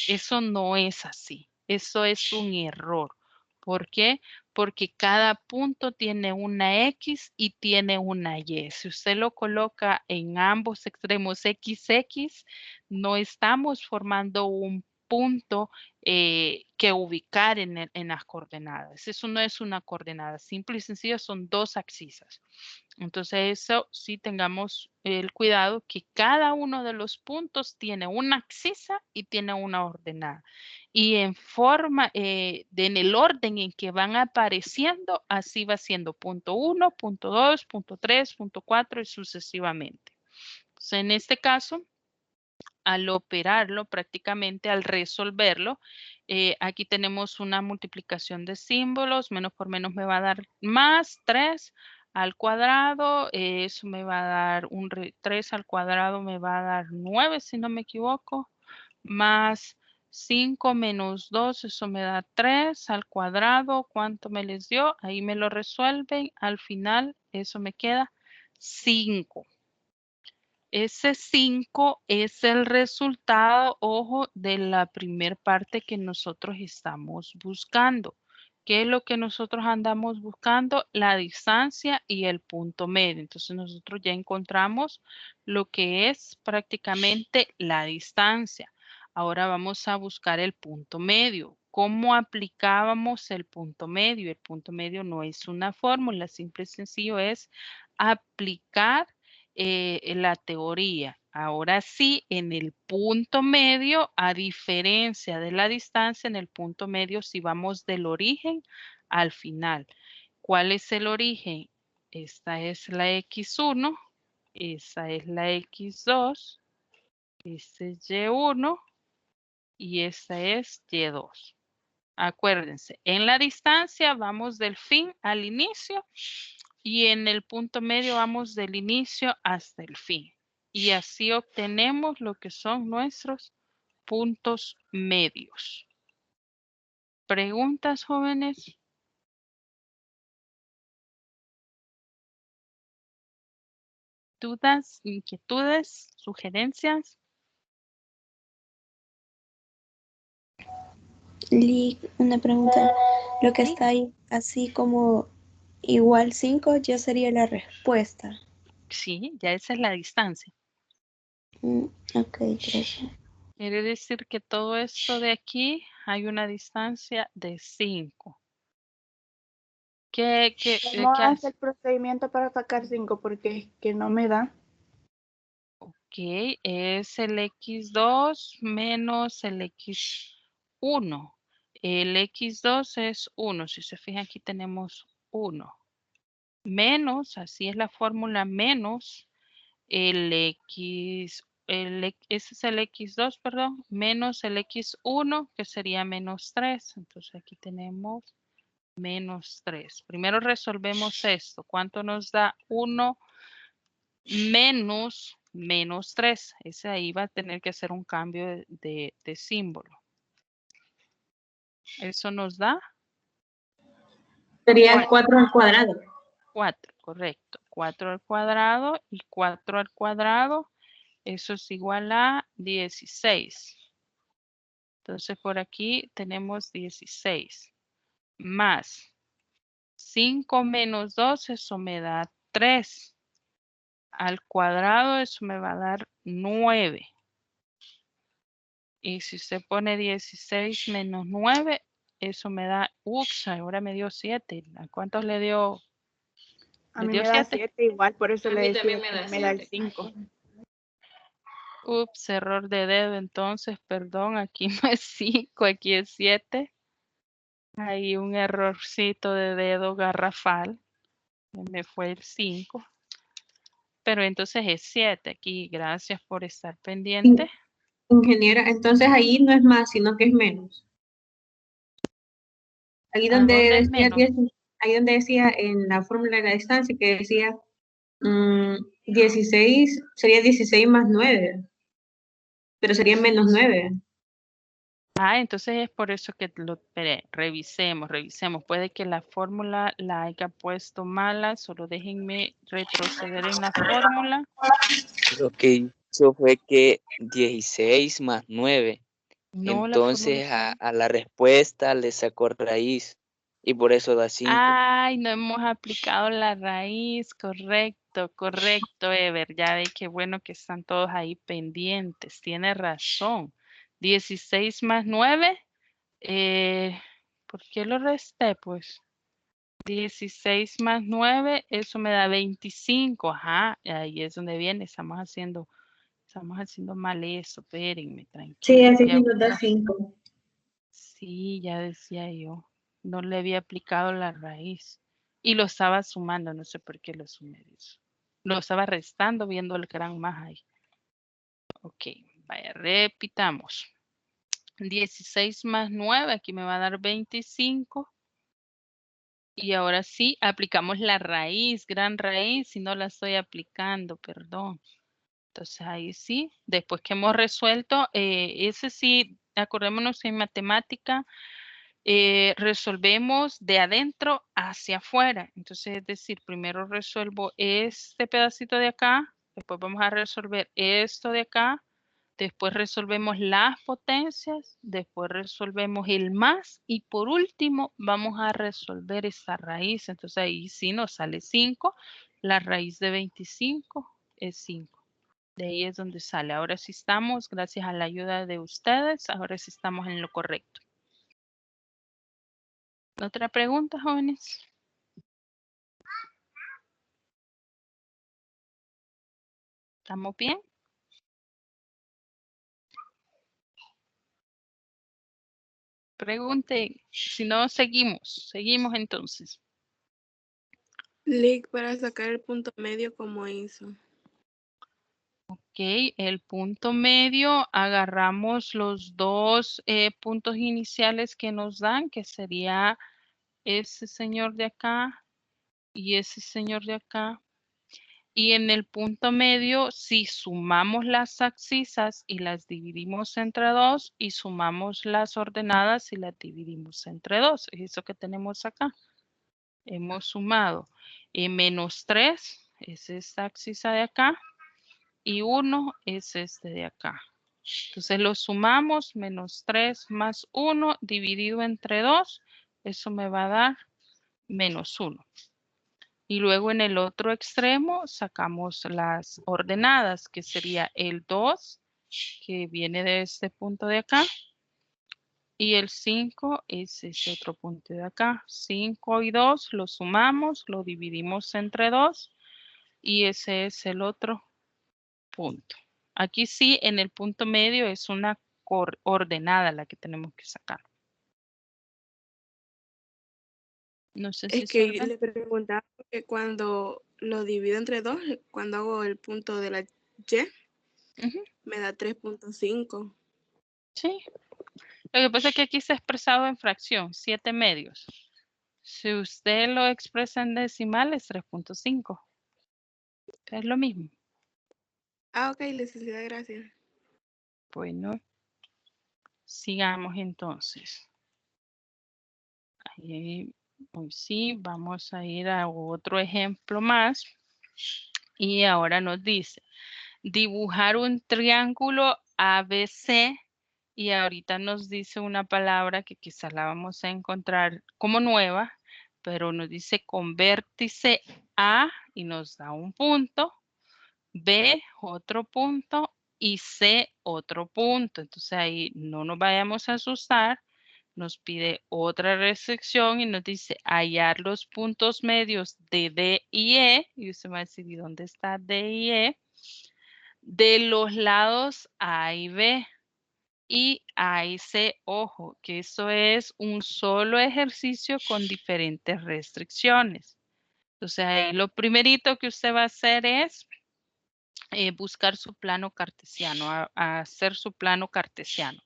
Eso no es así. Eso es un error. ¿Por qué? Porque cada punto tiene una X y tiene una Y. Si usted lo coloca en ambos extremos XX, no estamos formando un punto que ubicar en las coordenadas. Eso no es una coordenada. Simple y sencillo son dos abscisas. Entonces eso sí tengamos el cuidado que cada uno de los puntos tiene una abscisa y tiene una ordenada. Y en forma, en el orden en que van apareciendo, así va siendo punto 1, punto 2, punto 3, punto 4 y sucesivamente. Entonces, en este caso, al operarlo, prácticamente al resolverlo, aquí tenemos una multiplicación de símbolos, menos por menos me va a dar más 3 al cuadrado, eso me va a dar 3 al cuadrado me va a dar 9 si no me equivoco, más 5 menos 2, eso me da 3 al cuadrado, ¿cuánto me les dio? Ahí me lo resuelven, al final eso me queda 5. Ese 5 es el resultado, ojo, de la primer parte que nosotros estamos buscando. ¿Qué es lo que nosotros andamos buscando? La distancia y el punto medio. Entonces nosotros ya encontramos lo que es prácticamente la distancia. Ahora vamos a buscar el punto medio. ¿Cómo aplicábamos el punto medio? El punto medio no es una fórmula, simple y sencillo es aplicar la teoría. Ahora sí, en el punto medio, a diferencia de la distancia, en el punto medio si vamos del origen al final. ¿Cuál es el origen? Esta es la X1, esa es la X2, este es Y1 y esta es Y2. Acuérdense, en la distancia vamos del fin al inicio y en el punto medio vamos del inicio hasta el fin. Y así obtenemos lo que son nuestros puntos medios. ¿Preguntas, jóvenes? ¿Dudas, inquietudes, sugerencias? Una pregunta. Lo que está ahí, así como igual 5, ya sería la respuesta. Sí, ya esa es la distancia. Ok, gracias. Quiere decir que todo esto de aquí hay una distancia de 5. ¿Cómo hace el procedimiento para sacar 5? Porque es que no me da. Ok, es el X2 menos el X1. El X2 es 1. Si se fijan, aquí tenemos 1. Menos, así es la fórmula, menos el X, ese es el X2, perdón, menos el X1, que sería menos 3. Entonces aquí tenemos menos 3. Primero resolvemos esto. ¿Cuánto nos da 1 menos 3? Ese ahí va a tener que hacer un cambio de símbolo. Eso nos da Sería 4 al cuadrado. 4, correcto. 4 al cuadrado y 4 al cuadrado, eso es igual a 16. Entonces por aquí tenemos 16 más 5 menos 2, eso me da 3. Al cuadrado eso me va a dar 9. Y si se pone 16 menos 9, eso me da, ups, ahora me dio 7. ¿A cuántos le dio? A ¿Le mí dio me da 7? 7 igual, por eso A le mí decía también me que da me da el 7. 5. Ups, error de dedo, entonces, perdón, aquí no es 5, aquí es 7. Hay un errorcito de dedo garrafal. Me fue el 5. Pero entonces es 7 aquí. Gracias por estar pendiente. Ingeniera, entonces ahí no es más, sino que es menos. Ahí ¿A dónde donde es decía, menos? ahí donde decía en la fórmula de la distancia que decía 16, sería 16 más 9, pero sería menos 9. Ah, entonces es por eso que revisemos. Puede que la fórmula la haya puesto mala. Solo déjenme retroceder en la fórmula. Lo que hizo fue que 16 más 9. No, la fórmula Entonces está... a la respuesta le sacó raíz y por eso da 5. Ay, no hemos aplicado la raíz. Correcto, Ever. Ya ve qué bueno que están todos ahí pendientes. Tiene razón. 16 más 9. ¿Por qué lo resté? Pues 16 más 9, eso me da 25. Ajá, ahí es donde viene. Estamos haciendo mal eso. Espérenme, Sí, tranquilo. así sí nos da 5. Sí, ya decía yo. No le había aplicado la raíz. Y lo estaba sumando, no sé por qué lo sumé de eso. Lo estaba restando viendo el gran más ahí. Ok, vaya, repitamos. 16 más 9, aquí me va a dar 25. Y ahora sí, aplicamos la raíz, gran raíz, si no la estoy aplicando, perdón. Entonces ahí sí, después que hemos resuelto, ese sí, acordémonos en matemática, resolvemos de adentro hacia afuera. Entonces, es decir, primero resuelvo este pedacito de acá, después vamos a resolver esto de acá, después resolvemos las potencias, después resolvemos el más y por último vamos a resolver esta raíz. Entonces ahí sí nos sale 5. La raíz de 25 es 5. De ahí es donde sale. Ahora sí estamos, gracias a la ayuda de ustedes, ahora sí estamos en lo correcto. ¿Otra pregunta, jóvenes? ¿Estamos bien? Pregunten, si no, seguimos entonces. Lick para sacar el punto medio como hizo. Ok, el punto medio, agarramos los dos puntos iniciales que nos dan, que sería ese señor de acá y ese señor de acá. Y en el punto medio, si sumamos las abscisas y las dividimos entre 2 y sumamos las ordenadas y las dividimos entre 2. Es eso que tenemos acá. Hemos sumado menos 3, es esta abscisa de acá, y 1 es este de acá. Entonces lo sumamos, menos 3 más 1 dividido entre 2, eso me va a dar menos 1. Y luego en el otro extremo sacamos las ordenadas, que sería el 2, que viene de este punto de acá. Y el 5 es este otro punto de acá. 5 y 2 lo sumamos, lo dividimos entre 2. Y ese es el otro punto. Aquí sí, en el punto medio es una ordenada la que tenemos que sacar. No sé si Es que se ve. le preguntaba que cuando lo divido entre 2, cuando hago el punto de la Y, me da 3.5. Sí. Lo que pasa es que aquí está expresado en fracción, 7 medios. Si usted lo expresa en decimal es 3.5. Es lo mismo. Ah, ok, licenciada, gracias. Bueno, sigamos entonces. Ahí, hoy sí, vamos a ir a otro ejemplo más. Y ahora nos dice, dibujar un triángulo ABC. Y ahorita nos dice una palabra que quizás la vamos a encontrar como nueva, pero nos dice con vértice A y nos da un punto, B otro punto y C otro punto. Entonces ahí no nos vayamos a asustar. nos pide otra restricción y nos dice hallar los puntos medios de D y E. Y usted va a decir, ¿y dónde está D y E? De los lados A y B. Y A y C, ojo, que eso es un solo ejercicio con diferentes restricciones. Entonces ahí lo primerito que usted va a hacer es buscar su plano cartesiano, a hacer su plano cartesiano.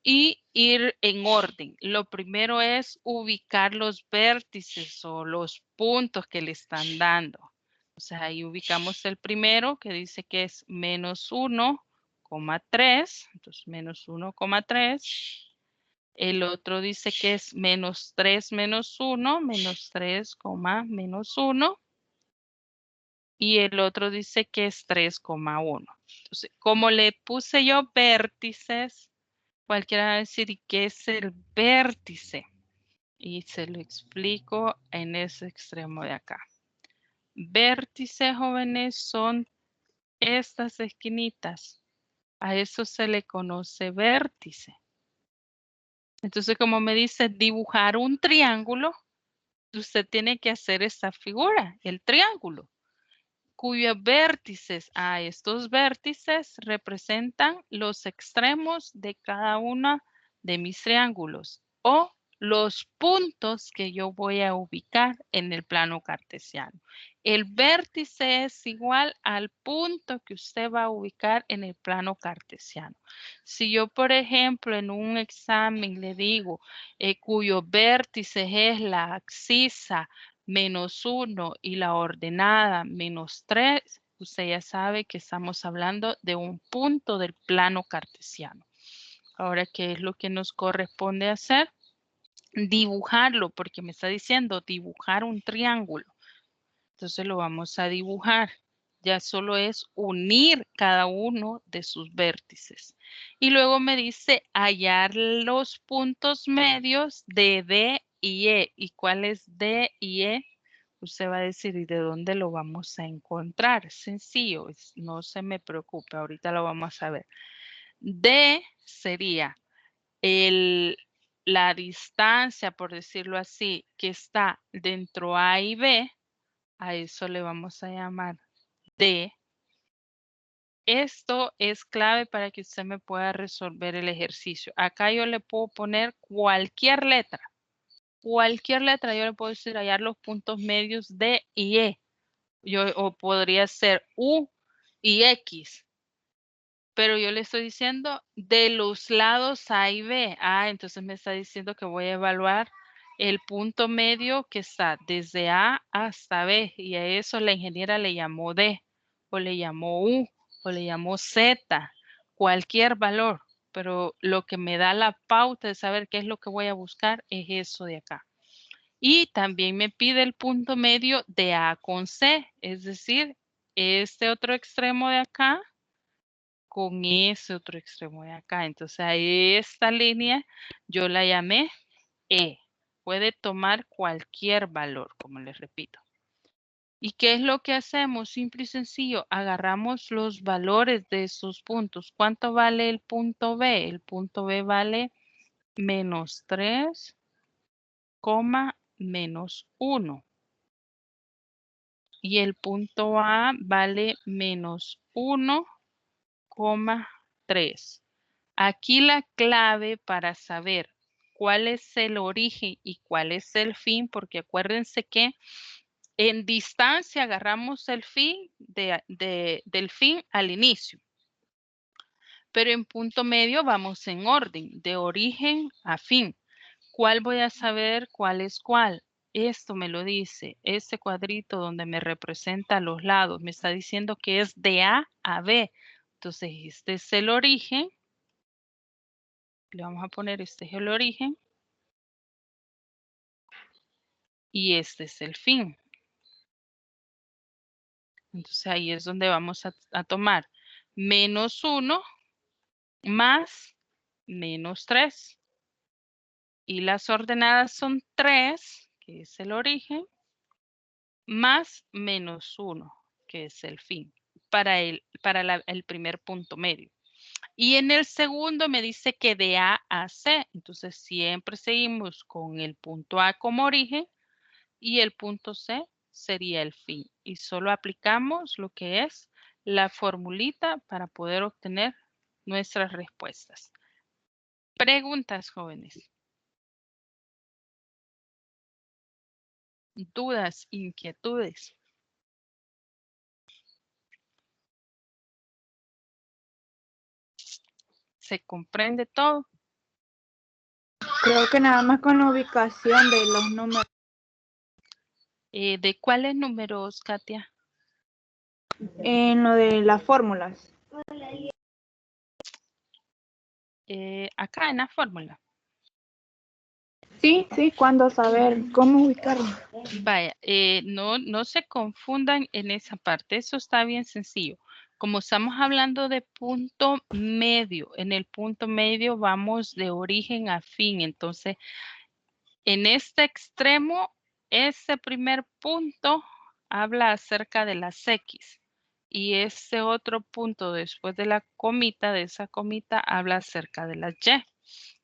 Y ir en orden. Lo primero es ubicar los vértices o los puntos que le están dando. O sea, ahí ubicamos el primero que dice que es menos 1,3. Entonces, menos 1,3. El otro dice que es menos 3 menos 1, menos 3, menos 1. Y el otro dice que es 3,1. Entonces, como le puse yo vértices, cualquiera va a decir, ¿y qué es el vértice? Y se lo explico en ese extremo de acá. Vértices, jóvenes, son estas esquinitas. A eso se le conoce vértice. Entonces, como me dice dibujar un triángulo, usted tiene que hacer esta figura, el triángulo, cuyos vértices, estos vértices representan los extremos de cada uno de mis triángulos o los puntos que yo voy a ubicar en el plano cartesiano. El vértice es igual al punto que usted va a ubicar en el plano cartesiano. Si yo, por ejemplo, en un examen le digo cuyo vértice es la abscisa menos 1 y la ordenada menos 3, usted ya sabe que estamos hablando de un punto del plano cartesiano. Ahora, ¿qué es lo que nos corresponde hacer? Dibujarlo, porque me está diciendo dibujar un triángulo. Entonces lo vamos a dibujar. Ya solo es unir cada uno de sus vértices. Y luego me dice hallar los puntos medios de D y E. ¿Y cuál es D y E? Usted va a decir, ¿y de dónde lo vamos a encontrar? Sencillo, no se me preocupe, ahorita lo vamos a ver. D sería la distancia, por decirlo así, que está dentro A y B. A eso le vamos a llamar D. Esto es clave para que usted me pueda resolver el ejercicio. Acá yo le puedo poner cualquier letra. Cualquier letra yo le puedo decir hallar los puntos medios D y E. O podría ser U y X. Pero yo le estoy diciendo de los lados A y B. Entonces me está diciendo que voy a evaluar el punto medio que está desde A hasta B. Y a eso la ingeniera le llamó D, o le llamó U, o le llamó Z, cualquier valor. Pero lo que me da la pauta de saber qué es lo que voy a buscar es eso de acá. Y también me pide el punto medio de A con C, es decir, este otro extremo de acá con ese otro extremo de acá. Entonces a esta línea yo la llamé E. Puede tomar cualquier valor, como les repito. ¿Y qué es lo que hacemos? Simple y sencillo. Agarramos los valores de esos puntos. ¿Cuánto vale el punto B? El punto B vale menos 3, menos 1. Y el punto A vale menos 1,3. Aquí la clave para saber cuál es el origen y cuál es el fin, porque acuérdense que en distancia agarramos el fin del fin al inicio. Pero en punto medio vamos en orden, de origen a fin. ¿Cuál voy a saber cuál es cuál? Esto me lo dice, este cuadrito donde me representa los lados, me está diciendo que es de A a B. Entonces, este es el origen. Le vamos a poner este es el origen. Y este es el fin. Entonces ahí es donde vamos a tomar menos 1 más menos 3. Y las ordenadas son 3, que es el origen, más menos 1, que es el fin, para el primer punto medio. Y en el segundo me dice que de A a C. Entonces siempre seguimos con el punto A como origen y el punto C sería el fin. Y solo aplicamos lo que es la formulita para poder obtener nuestras respuestas. Preguntas, jóvenes. Dudas, inquietudes. ¿Se comprende todo? Creo que nada más con la ubicación de los números. ¿De cuáles números, Katia? En lo de las fórmulas. Acá en la fórmula. Sí, cuándo saber cómo ubicarlo. Vaya, no se confundan en esa parte. Eso está bien sencillo. Como estamos hablando de punto medio, en el punto medio vamos de origen a fin. Entonces, en este extremo, ese primer punto habla acerca de las X. Y ese otro punto después de la comita, de esa comita, habla acerca de las Y.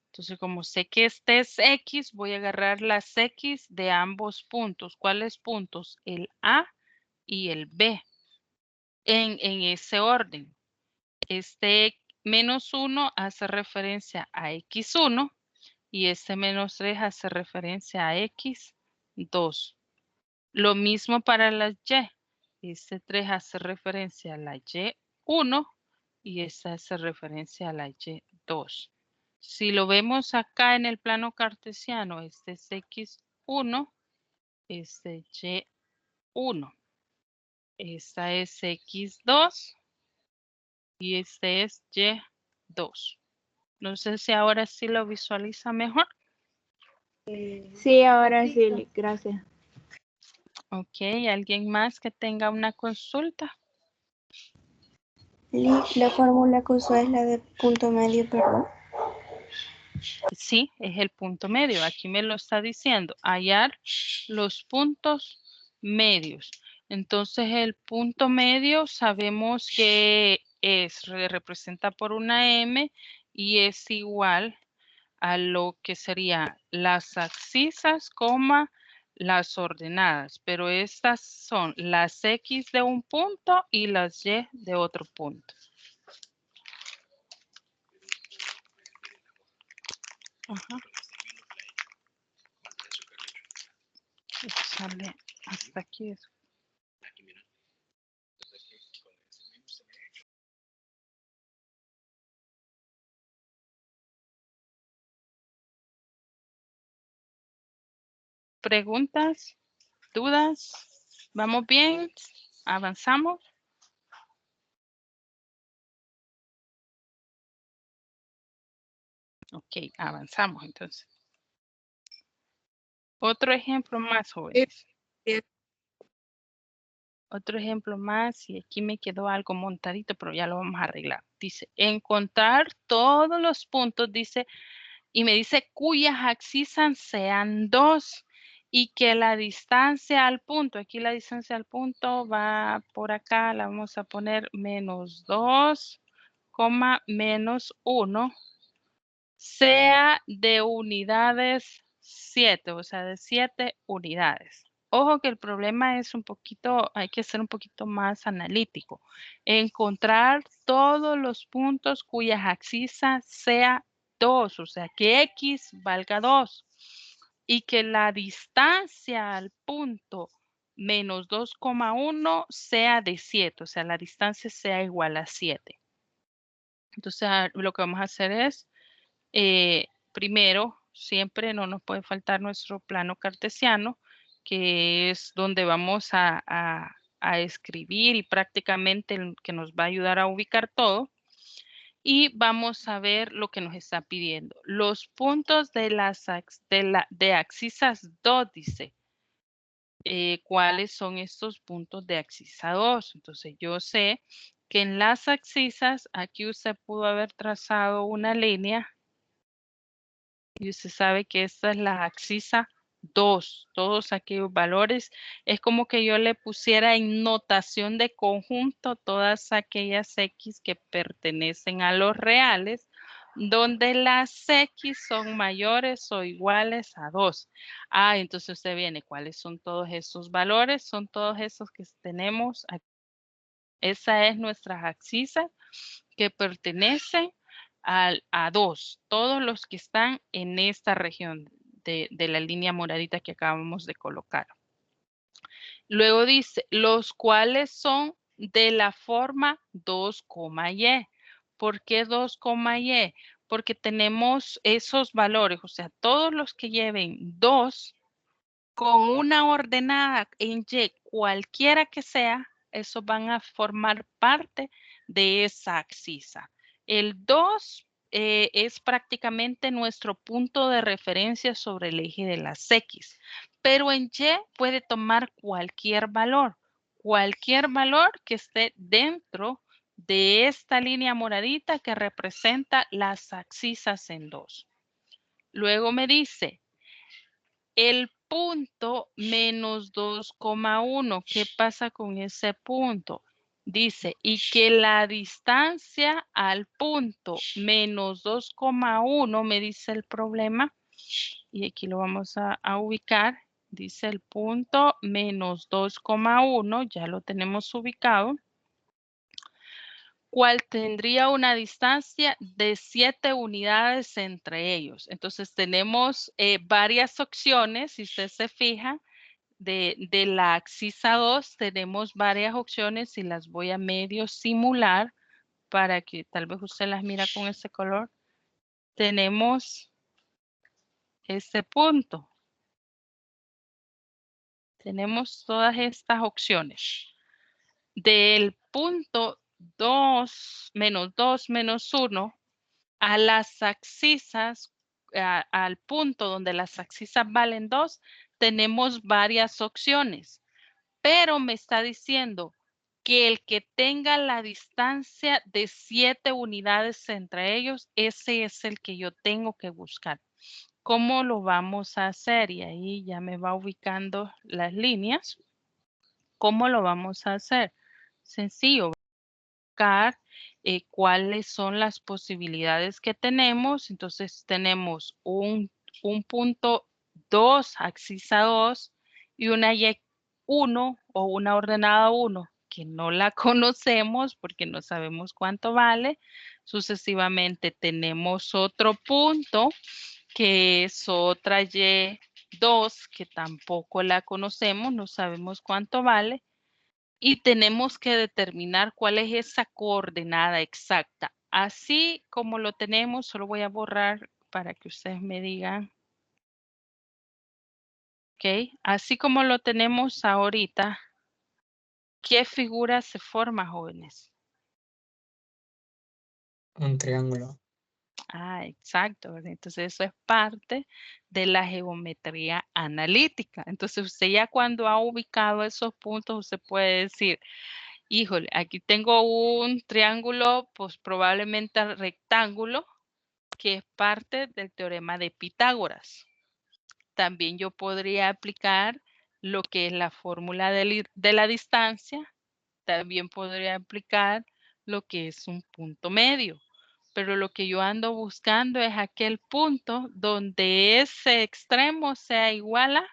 Entonces, como sé que este es X, voy a agarrar las X de ambos puntos. ¿Cuáles puntos? El A y el B. En ese orden. Este -1 hace referencia a X1 y este -3 hace referencia a X2. Lo mismo para las Y. Este 3 hace referencia a la Y1 y esta hace referencia a la Y2. Si lo vemos acá en el plano cartesiano, este es X1, este es Y1. Esta es X2 y este es Y2. No sé si ahora sí lo visualiza mejor. Sí, ahora sí, gracias. Ok, ¿alguien más que tenga una consulta? La fórmula que usó es la de punto medio, perdón. Sí, es el punto medio. Aquí me lo está diciendo. Hallar los puntos medios. Entonces, el punto medio sabemos que representa por una M y es igual a lo que sería las abscisas, las ordenadas. Pero estas son las X de un punto y las Y de otro punto. Ajá. Sale hasta aquí. ¿Preguntas? ¿Dudas? ¿Vamos bien? ¿Avanzamos? Ok, avanzamos entonces. Otro ejemplo más, jóvenes. Otro ejemplo más, y aquí me quedó algo montadito, pero ya lo vamos a arreglar. Dice, encontrar todos los puntos, dice, y me dice cuyas abscisas sean 2 y que la distancia al punto, aquí la distancia al punto va por acá, la vamos a poner -2, -1, sea de unidades 7, o sea, de 7 unidades. Ojo que el problema es un poquito, hay que ser un poquito más analítico. Encontrar todos los puntos cuyas abscisas sea 2, o sea, que X valga 2 y que la distancia al punto -2,1 sea de 7, o sea, la distancia sea igual a 7. Entonces, lo que vamos a hacer es, primero, siempre no nos puede faltar nuestro plano cartesiano, que es donde vamos a escribir y prácticamente que nos va a ayudar a ubicar todo. Y vamos a ver lo que nos está pidiendo. Los puntos de abscisas 2, dice. ¿Cuáles son estos puntos de abscisa 2? Entonces, yo sé que en las abscisas, aquí usted pudo haber trazado una línea y usted sabe que esta es la abscisa 2, todos aquellos valores. Es como que yo le pusiera en notación de conjunto todas aquellas X que pertenecen a los reales, donde las X son mayores o iguales a 2. Ah, entonces usted viene, ¿cuáles son todos esos valores? Son todos esos que tenemos aquí. Esa es nuestra abscisa que pertenece a 2, todos los que están en esta región de la línea moradita que acabamos de colocar. Luego dice, los cuales son de la forma 2, y. ¿Por qué 2, y? Porque tenemos esos valores, o sea, todos los que lleven 2 con una ordenada en Y, cualquiera que sea, esos van a formar parte de esa abscisa. El 2 es prácticamente nuestro punto de referencia sobre el eje de las X, pero en Y puede tomar cualquier valor que esté dentro de esta línea moradita que representa las abscisas en 2. Luego me dice, el punto menos 2,1, ¿qué pasa con ese punto? Dice, y que la distancia al punto menos 2,1, me dice el problema, y aquí lo vamos a ubicar, dice el punto menos 2,1, ya lo tenemos ubicado, cual tendría una distancia de 7 unidades entre ellos. Entonces tenemos varias opciones, si usted se fija, de la abscisa 2 tenemos varias opciones y las voy a medio simular para que tal vez usted las mira con ese color. Tenemos este punto. Tenemos todas estas opciones. Del punto 2, menos 1, a las abscisas, al punto donde las abscisas valen 2, tenemos varias opciones. Pero me está diciendo que el que tenga la distancia de 7 unidades entre ellos, ese es el que yo tengo que buscar. ¿Cómo lo vamos a hacer? Y ahí ya me va ubicando las líneas. ¿Cómo lo vamos a hacer? Sencillo. Buscar cuáles son las posibilidades que tenemos. Entonces tenemos un punto 2, abscisa 2 y una Y1 o una ordenada 1 que no la conocemos porque no sabemos cuánto vale. Sucesivamente tenemos otro punto que es otra Y2 que tampoco la conocemos, no sabemos cuánto vale. Y tenemos que determinar cuál es esa coordenada exacta. Así como lo tenemos, solo voy a borrar para que ustedes me digan. Ok, así como lo tenemos ahorita, ¿qué figura se forma, jóvenes? Un triángulo. Ah, exacto, ¿verdad? Entonces eso es parte de la geometría analítica. Entonces usted ya cuando ha ubicado esos puntos, usted puede decir, híjole, aquí tengo un triángulo, pues probablemente rectángulo, que es parte del teorema de Pitágoras. También yo podría aplicar lo que es la fórmula de la distancia. También podría aplicar lo que es un punto medio. Pero lo que yo ando buscando es aquel punto donde ese extremo sea igual a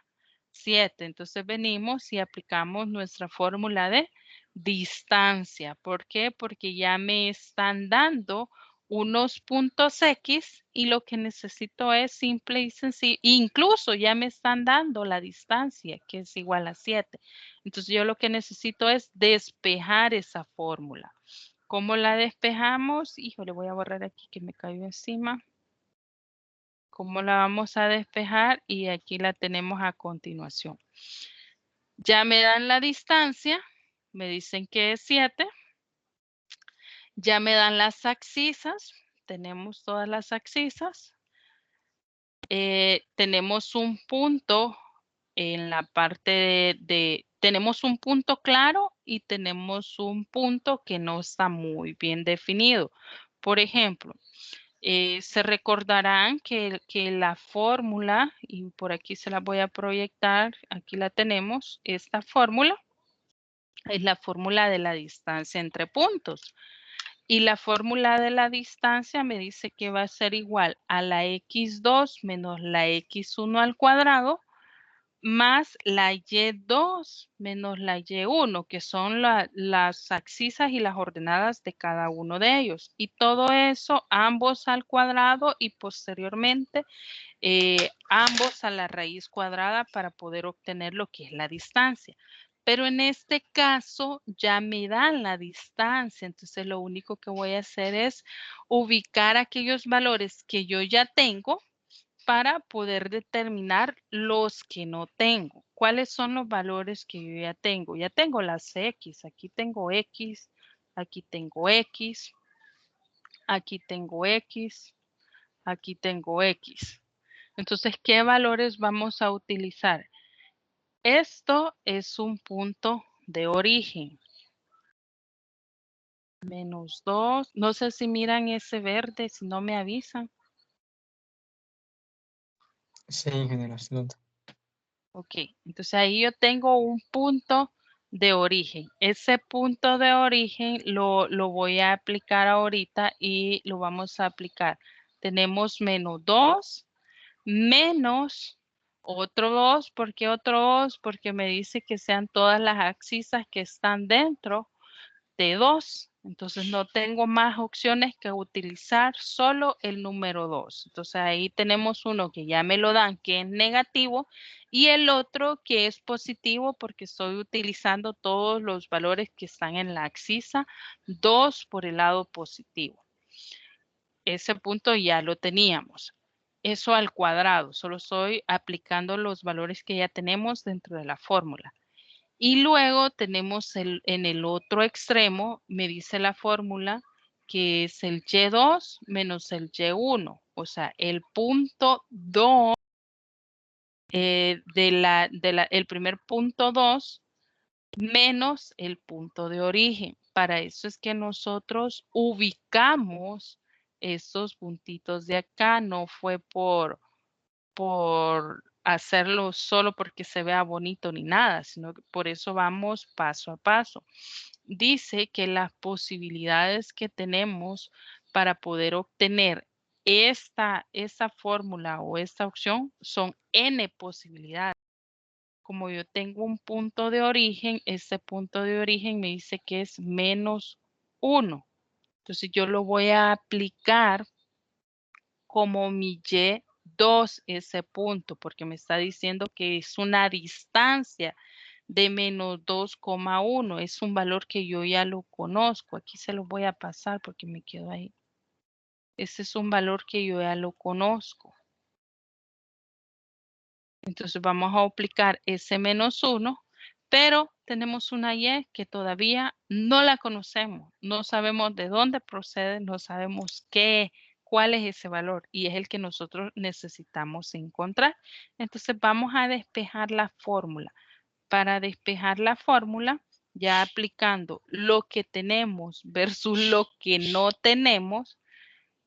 7. Entonces venimos y aplicamos nuestra fórmula de distancia. ¿Por qué? Porque ya me están dando unos puntos X y lo que necesito es simple y sencillo. Incluso ya me están dando la distancia que es igual a 7. Entonces yo lo que necesito es despejar esa fórmula. ¿Cómo la despejamos? Híjole, voy a borrar aquí que me cayó encima. ¿Cómo la vamos a despejar? Y aquí la tenemos a continuación. Ya me dan la distancia. Me dicen que es 7. Ya me dan las abscisas. Tenemos todas las abscisas. Tenemos un punto en la parte tenemos un punto claro y tenemos un punto que no está muy bien definido. Por ejemplo, Se recordarán que la fórmula, y por aquí se la voy a proyectar, aquí la tenemos, esta fórmula es la fórmula de la distancia entre puntos. Y la fórmula de la distancia me dice que va a ser igual a la x2 menos la x1 al cuadrado más la y2 menos la y1, que son las abscisas y las ordenadas de cada uno de ellos. Y todo eso, ambos al cuadrado y posteriormente ambos a la raíz cuadrada para poder obtener lo que es la distancia. Pero en este caso ya me dan la distancia, entonces lo único que voy a hacer es ubicar aquellos valores que yo ya tengo para poder determinar los que no tengo. ¿Cuáles son los valores que yo ya tengo? Ya tengo las X, aquí tengo X, aquí tengo X, aquí tengo X, aquí tengo X. Entonces, ¿qué valores vamos a utilizar? Esto es un punto de origen. Menos 2. No sé si miran ese verde, si no me avisan. Sí, ingeniero, sí, nota. Ok, entonces ahí yo tengo un punto de origen. Ese punto de origen lo voy a aplicar ahorita y lo vamos a aplicar. Tenemos menos 2, menos otro 2. ¿Por qué otro 2? Porque me dice que sean todas las abscisas que están dentro de 2. Entonces no tengo más opciones que utilizar solo el número 2. Entonces ahí tenemos uno que ya me lo dan que es negativo y el otro que es positivo porque estoy utilizando todos los valores que están en la abscisa 2 por el lado positivo. Ese punto ya lo teníamos. Eso al cuadrado, solo estoy aplicando los valores que ya tenemos dentro de la fórmula. Y luego tenemos en el otro extremo, me dice la fórmula que es el Y2 menos el Y1. O sea, el punto 2 el primer punto 2 menos el punto de origen. Para eso es que nosotros ubicamos estos puntitos de acá. No fue por hacerlo solo porque se vea bonito ni nada, sino que por eso vamos paso a paso. Dice que las posibilidades que tenemos para poder obtener esta fórmula o esta opción son n posibilidades. Como yo tengo un punto de origen, este punto de origen me dice que es menos 1. Entonces yo lo voy a aplicar como mi Y2 ese punto, porque me está diciendo que es una distancia de menos 2,1. Es un valor que yo ya lo conozco. Aquí se lo voy a pasar porque me quedo ahí. Ese es un valor que yo ya lo conozco. Entonces vamos a aplicar ese menos 1, pero tenemos una Y que todavía no la conocemos. No sabemos de dónde procede, no sabemos cuál es ese valor y es el que nosotros necesitamos encontrar. Entonces vamos a despejar la fórmula. Para despejar la fórmula, ya aplicando lo que tenemos versus lo que no tenemos,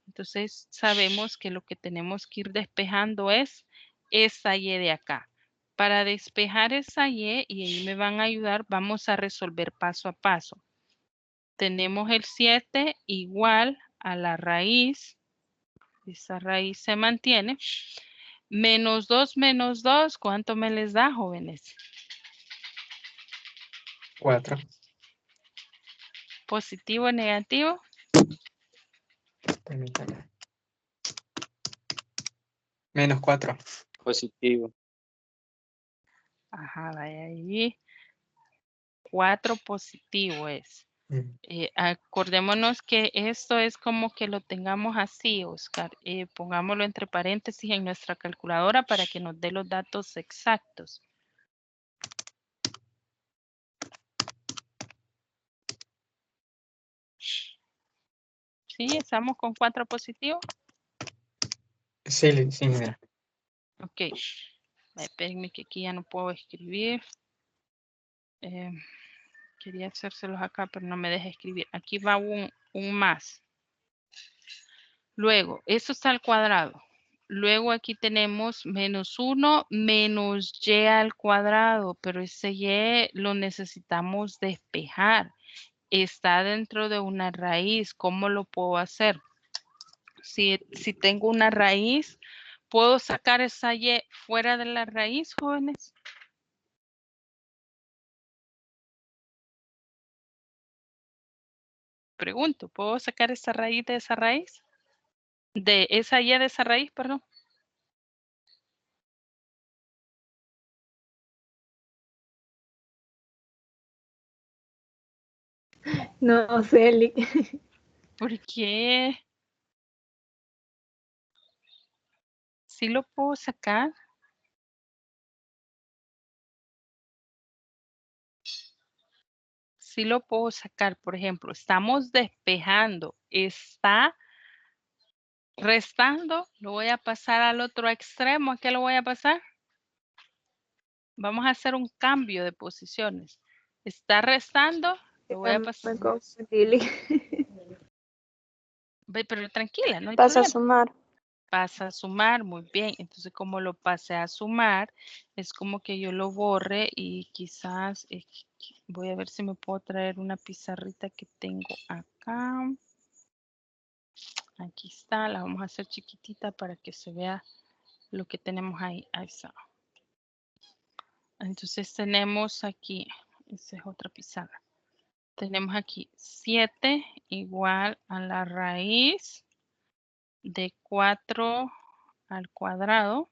entonces sabemos que lo que tenemos que ir despejando es esa Y de acá. Para despejar esa Y, y ahí me van a ayudar, vamos a resolver paso a paso. Tenemos el 7 igual a la raíz, esa raíz se mantiene, menos 2, ¿cuánto me les da, jóvenes? 4. ¿Positivo o negativo? Permítame. Menos 4. Positivo. Ajá, vaya ahí. 4 positivo es. Acordémonos que esto es como que lo tengamos así, Oscar. Pongámoslo entre paréntesis en nuestra calculadora para que nos dé los datos exactos. ¿Sí? ¿Estamos con 4 positivo? Sí, mira. Ok. Espérenme que aquí ya no puedo escribir. Quería hacérselos acá, pero no me deja escribir. Aquí va un más. Luego, esto está al cuadrado. Luego aquí tenemos menos 1 menos y al cuadrado, pero ese y lo necesitamos despejar. Está dentro de una raíz. ¿Cómo lo puedo hacer? Si tengo una raíz, ¿puedo sacar esa y fuera de la raíz, jóvenes? Pregunto, ¿puedo sacar esa raíz de esa raíz? De esa y de esa raíz, perdón. No sé, Lick. ¿Por qué? ¿Sí lo puedo sacar? Sí lo puedo sacar. Por ejemplo, estamos despejando. Está restando. Lo voy a pasar al otro extremo. ¿A qué lo voy a pasar? Vamos a hacer un cambio de posiciones. Está restando. Lo voy a pasar. Me confundí, Lick. Ve, pero tranquila, no hay Pasa a problema. sumar. Pasa a sumar, muy bien. Entonces, como lo pase a sumar, es como que yo lo borre y quizás voy a ver si me puedo traer una pizarrita que tengo acá. Aquí está, la vamos a hacer chiquitita para que se vea lo que tenemos ahí. Ahí está. Entonces tenemos aquí, esa es otra pizarra. Tenemos aquí 7 igual a la raíz de 4 al cuadrado.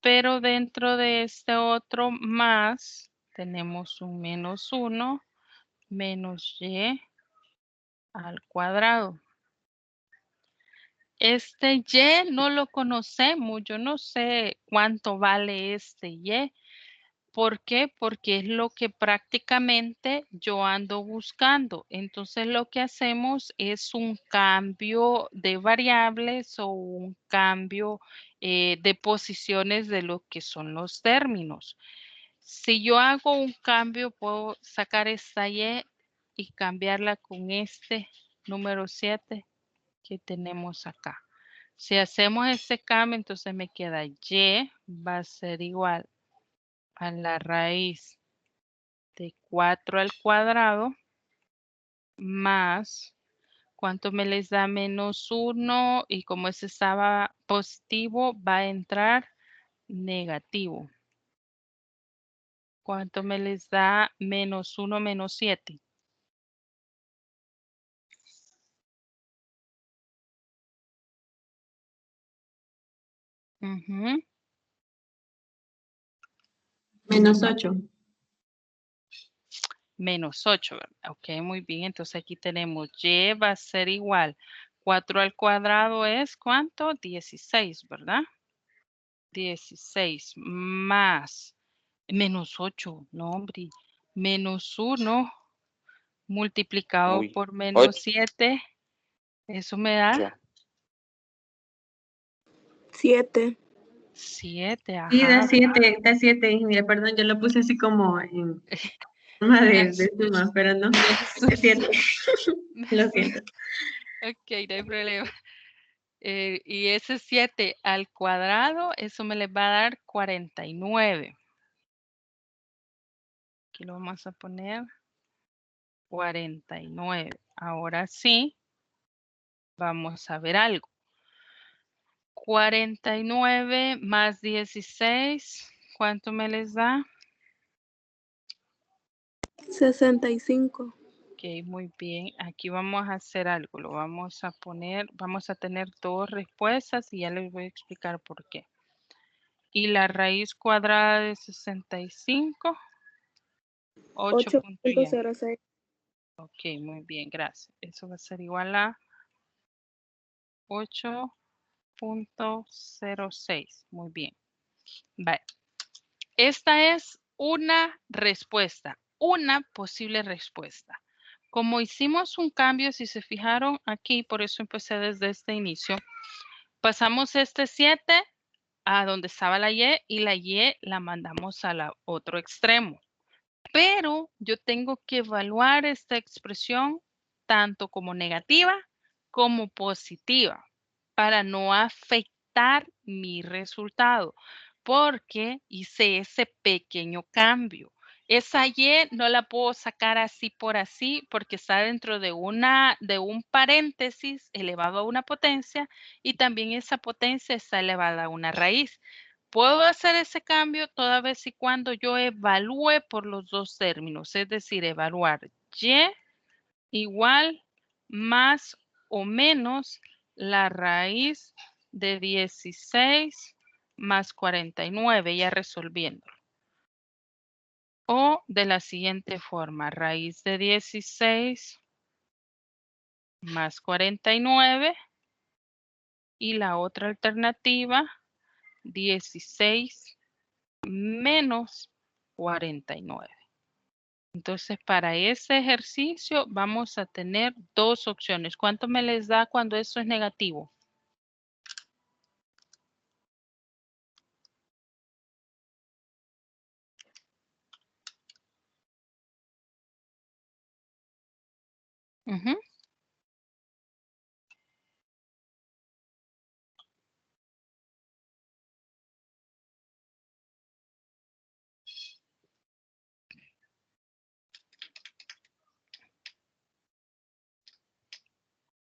Pero dentro de este otro más, tenemos un menos 1 menos y al cuadrado. Este y no lo conocemos. Yo no sé cuánto vale este y. ¿Por qué? Porque es lo que prácticamente yo ando buscando. Entonces lo que hacemos es un cambio de variables o un cambio de posiciones de lo que son los términos. Si yo hago un cambio, puedo sacar esta y cambiarla con este número 7 que tenemos acá. Si hacemos este cambio, entonces me queda y va a ser igual a la raíz de 4 al cuadrado más, ¿cuánto me les da? Menos 1 y como ese estaba positivo, va a entrar negativo. ¿Cuánto me les da? Menos 1 menos 7. Menos 8. Menos 8, ¿verdad? Ok, muy bien. Entonces aquí tenemos y va a ser igual. 4 al cuadrado es ¿cuánto? 16, ¿verdad? 16 más menos 8, no hombre. Menos 1 multiplicado Uy, por menos 8. 7. Eso me da 7. 7, Sí, ajá. da 7. Mira, perdón, yo lo puse así como en forma de suma, pero no. Es 7. Lo siento. Ok, no hay problema. Y ese 7 al cuadrado, eso me les va a dar 49. Aquí lo vamos a poner 49. Ahora sí, vamos a ver algo. 49 más 16, ¿cuánto me les da? 65. Ok, muy bien. Aquí vamos a hacer algo. Lo vamos a poner, vamos a tener dos respuestas y ya les voy a explicar por qué. Y la raíz cuadrada de 65, 8.y. 8.06. Ok, muy bien, gracias. Eso va a ser igual a 8.06. Muy bien. Vale. Esta es una respuesta, una posible respuesta. Como hicimos un cambio, si se fijaron aquí, por eso empecé desde este inicio, pasamos este 7 a donde estaba la y la y la mandamos al otro extremo. Pero yo tengo que evaluar esta expresión tanto como negativa como positiva para no afectar mi resultado, porque hice ese pequeño cambio. Esa Y no la puedo sacar así por así porque está dentro de un paréntesis elevado a una potencia y también esa potencia está elevada a una raíz. Puedo hacer ese cambio toda vez y cuando yo evalúe por los dos términos, es decir, evaluar Y igual más o menos la raíz de 16 más 49, ya resolviéndolo. O de la siguiente forma, raíz de 16 más 49 y la otra alternativa, 16 menos 49. Entonces, para ese ejercicio vamos a tener dos opciones. ¿Cuánto me les da cuando eso es negativo? Ujú.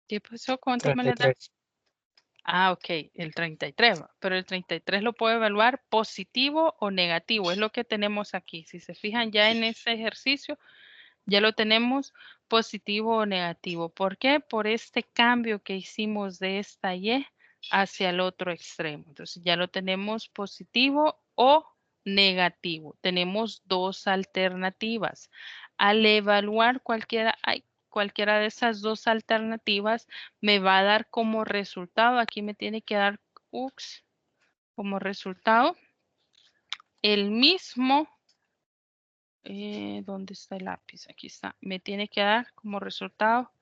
¿Qué pasó? ¿Cuánto me les da? 33. Ah, ok, el 33, pero el 33 lo puedo evaluar positivo o negativo, es lo que tenemos aquí. Si se fijan ya en ese ejercicio, ya lo tenemos positivo o negativo. ¿Por qué? Por este cambio que hicimos de esta Y hacia el otro extremo. Entonces ya lo tenemos positivo o negativo. Tenemos dos alternativas. Al evaluar cualquiera de esas dos alternativas, me va a dar como resultado, aquí me tiene que dar, como resultado, el mismo. ¿Dónde está el lápiz? Aquí está. Me tiene que dar como resultado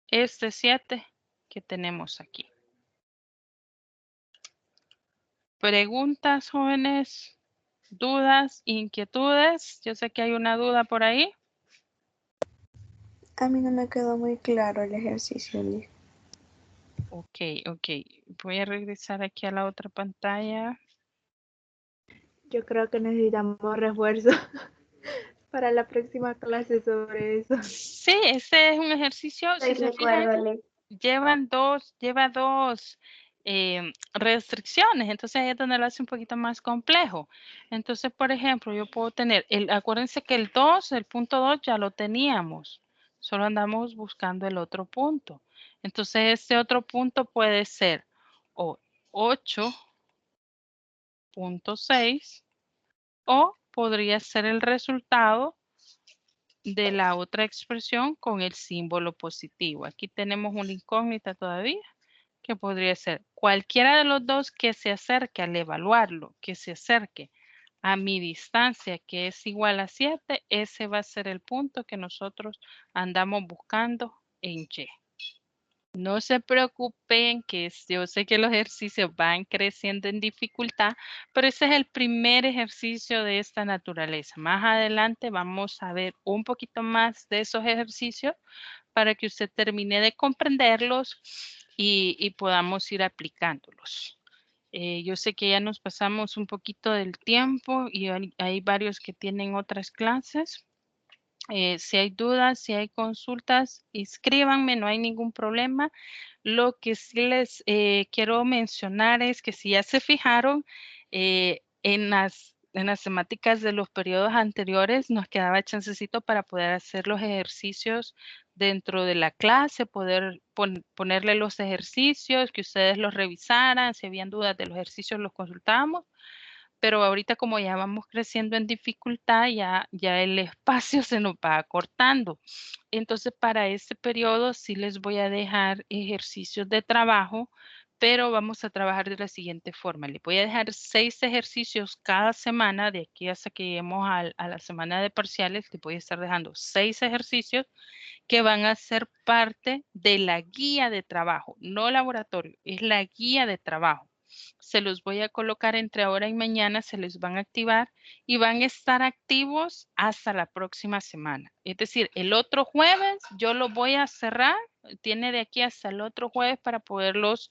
este 7 que tenemos aquí. ¿Preguntas, jóvenes? ¿Dudas? ¿Inquietudes? Yo sé que hay una duda por ahí. A mí no me quedó muy claro el ejercicio, Liz. Ok. Voy a regresar aquí a la otra pantalla. Yo creo que necesitamos refuerzo para la próxima clase sobre eso. Sí, este es un ejercicio, si se fijan, lleva dos restricciones, entonces ahí es donde lo hace un poquito más complejo. Entonces, por ejemplo, yo puedo tener, acuérdense que el punto 2 ya lo teníamos, solo andamos buscando el otro punto. Entonces, este otro punto puede ser o 8.6 o podría ser el resultado de la otra expresión con el símbolo positivo. Aquí tenemos una incógnita todavía que podría ser cualquiera de los dos que se acerque al evaluarlo, que se acerque a mi distancia que es igual a 7, ese va a ser el punto que nosotros andamos buscando en Y. No se preocupen que yo sé que los ejercicios van creciendo en dificultad, pero ese es el primer ejercicio de esta naturaleza. Más adelante vamos a ver un poquito más de esos ejercicios para que usted termine de comprenderlos y podamos ir aplicándolos. Yo sé que ya nos pasamos un poquito del tiempo y hay varios que tienen otras clases. Si hay dudas, si hay consultas, escríbanme, no hay ningún problema. Lo que sí les quiero mencionar es que si ya se fijaron en las temáticas de los periodos anteriores, nos quedaba chancecito para poder hacer los ejercicios dentro de la clase, poder ponerle los ejercicios, que ustedes los revisaran, si habían dudas de los ejercicios los consultamos. Pero ahorita como ya vamos creciendo en dificultad, ya el espacio se nos va acortando. Entonces, para este periodo sí les voy a dejar ejercicios de trabajo, pero vamos a trabajar de la siguiente forma. Les voy a dejar 6 ejercicios cada semana, de aquí hasta que lleguemos a la semana de parciales, les voy a estar dejando 6 ejercicios que van a ser parte de la guía de trabajo, no laboratorio, es la guía de trabajo. Se los voy a colocar entre ahora y mañana, se les van a activar y van a estar activos hasta la próxima semana. Es decir, el otro jueves yo lo voy a cerrar Tiene de aquí hasta el otro jueves para poderlos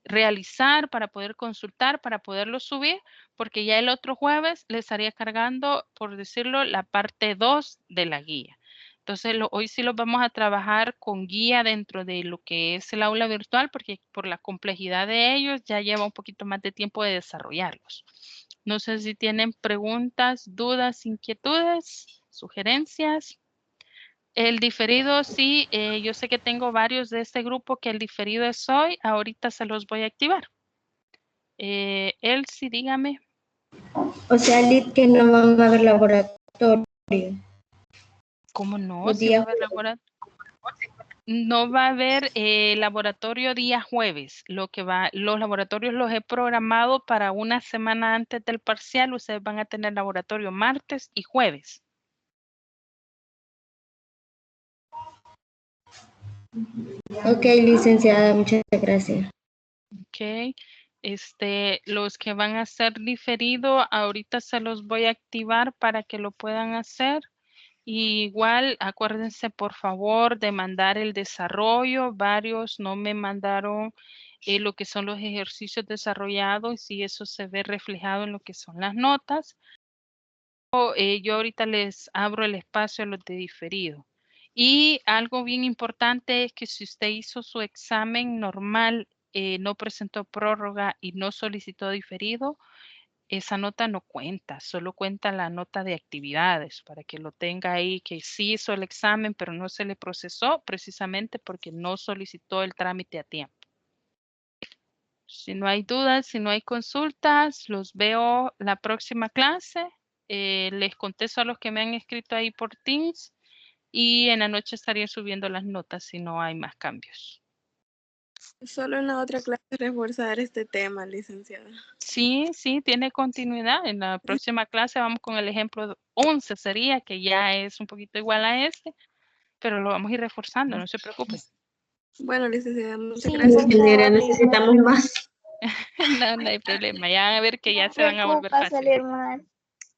realizar, para poder consultar, para poderlos subir, porque ya el otro jueves le estaría cargando, por decirlo, la parte 2 de la guía. Entonces, hoy sí los vamos a trabajar con guía dentro de lo que es el aula virtual, porque por la complejidad de ellos ya lleva un poquito más de tiempo de desarrollarlos. No sé si tienen preguntas, dudas, inquietudes, sugerencias. El diferido, sí, yo sé que tengo varios de este grupo que el diferido es hoy. Ahorita se los voy a activar. Elsie, dígame. O sea, Lid, que no van a haber laboratorio. ¿Cómo no? Los Sí va a días haber laboratorio. No va a haber laboratorio día jueves. Los laboratorios los he programado para una semana antes del parcial. Ustedes van a tener laboratorio martes y jueves. Ok, licenciada, muchas gracias. Ok. Los que van a ser diferido, ahorita se los voy a activar para que lo puedan hacer. Y igual, acuérdense por favor de mandar el desarrollo. Varios no me mandaron lo que son los ejercicios desarrollados y eso se ve reflejado en lo que son las notas. Yo ahorita les abro el espacio a los de diferido. Y algo bien importante es que si usted hizo su examen normal, no presentó prórroga y no solicitó diferido, esa nota no cuenta, solo cuenta la nota de actividades para que lo tenga ahí, que sí hizo el examen, pero no se le procesó precisamente porque no solicitó el trámite a tiempo. Si no hay dudas, si no hay consultas, los veo la próxima clase. Les contesto a los que me han escrito ahí por Teams y en la noche estaría subiendo las notas si no hay más cambios. Solo en la otra clase reforzar este tema, licenciada. Sí, sí, tiene continuidad. En la próxima clase vamos con el ejemplo 11, sería que ya es un poquito igual a este, pero lo vamos a ir reforzando, no se preocupe. Bueno, licenciada, muchas Sí, gracias. ingeniera, necesitamos más. No, no hay problema. Ya van a ver que ya se van a volver Va a fáciles. salir mal.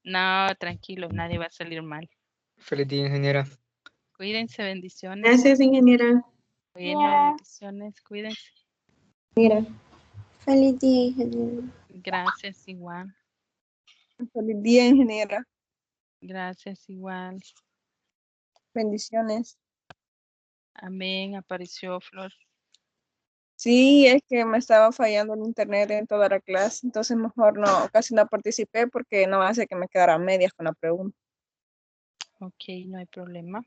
No, tranquilo, nadie va a salir mal. Feliz día, ingeniera. Cuídense, bendiciones. Gracias, ingeniera. Bueno, bendiciones, cuídense. Mira. Feliz día, ingeniero. Gracias, igual. Feliz día, ingeniera. Gracias, igual. Bendiciones. Amén, apareció Flor. Sí, es que me estaba fallando el internet en toda la clase, entonces mejor no, casi no participé porque no hace que me quedara a medias con la pregunta. Ok, no hay problema.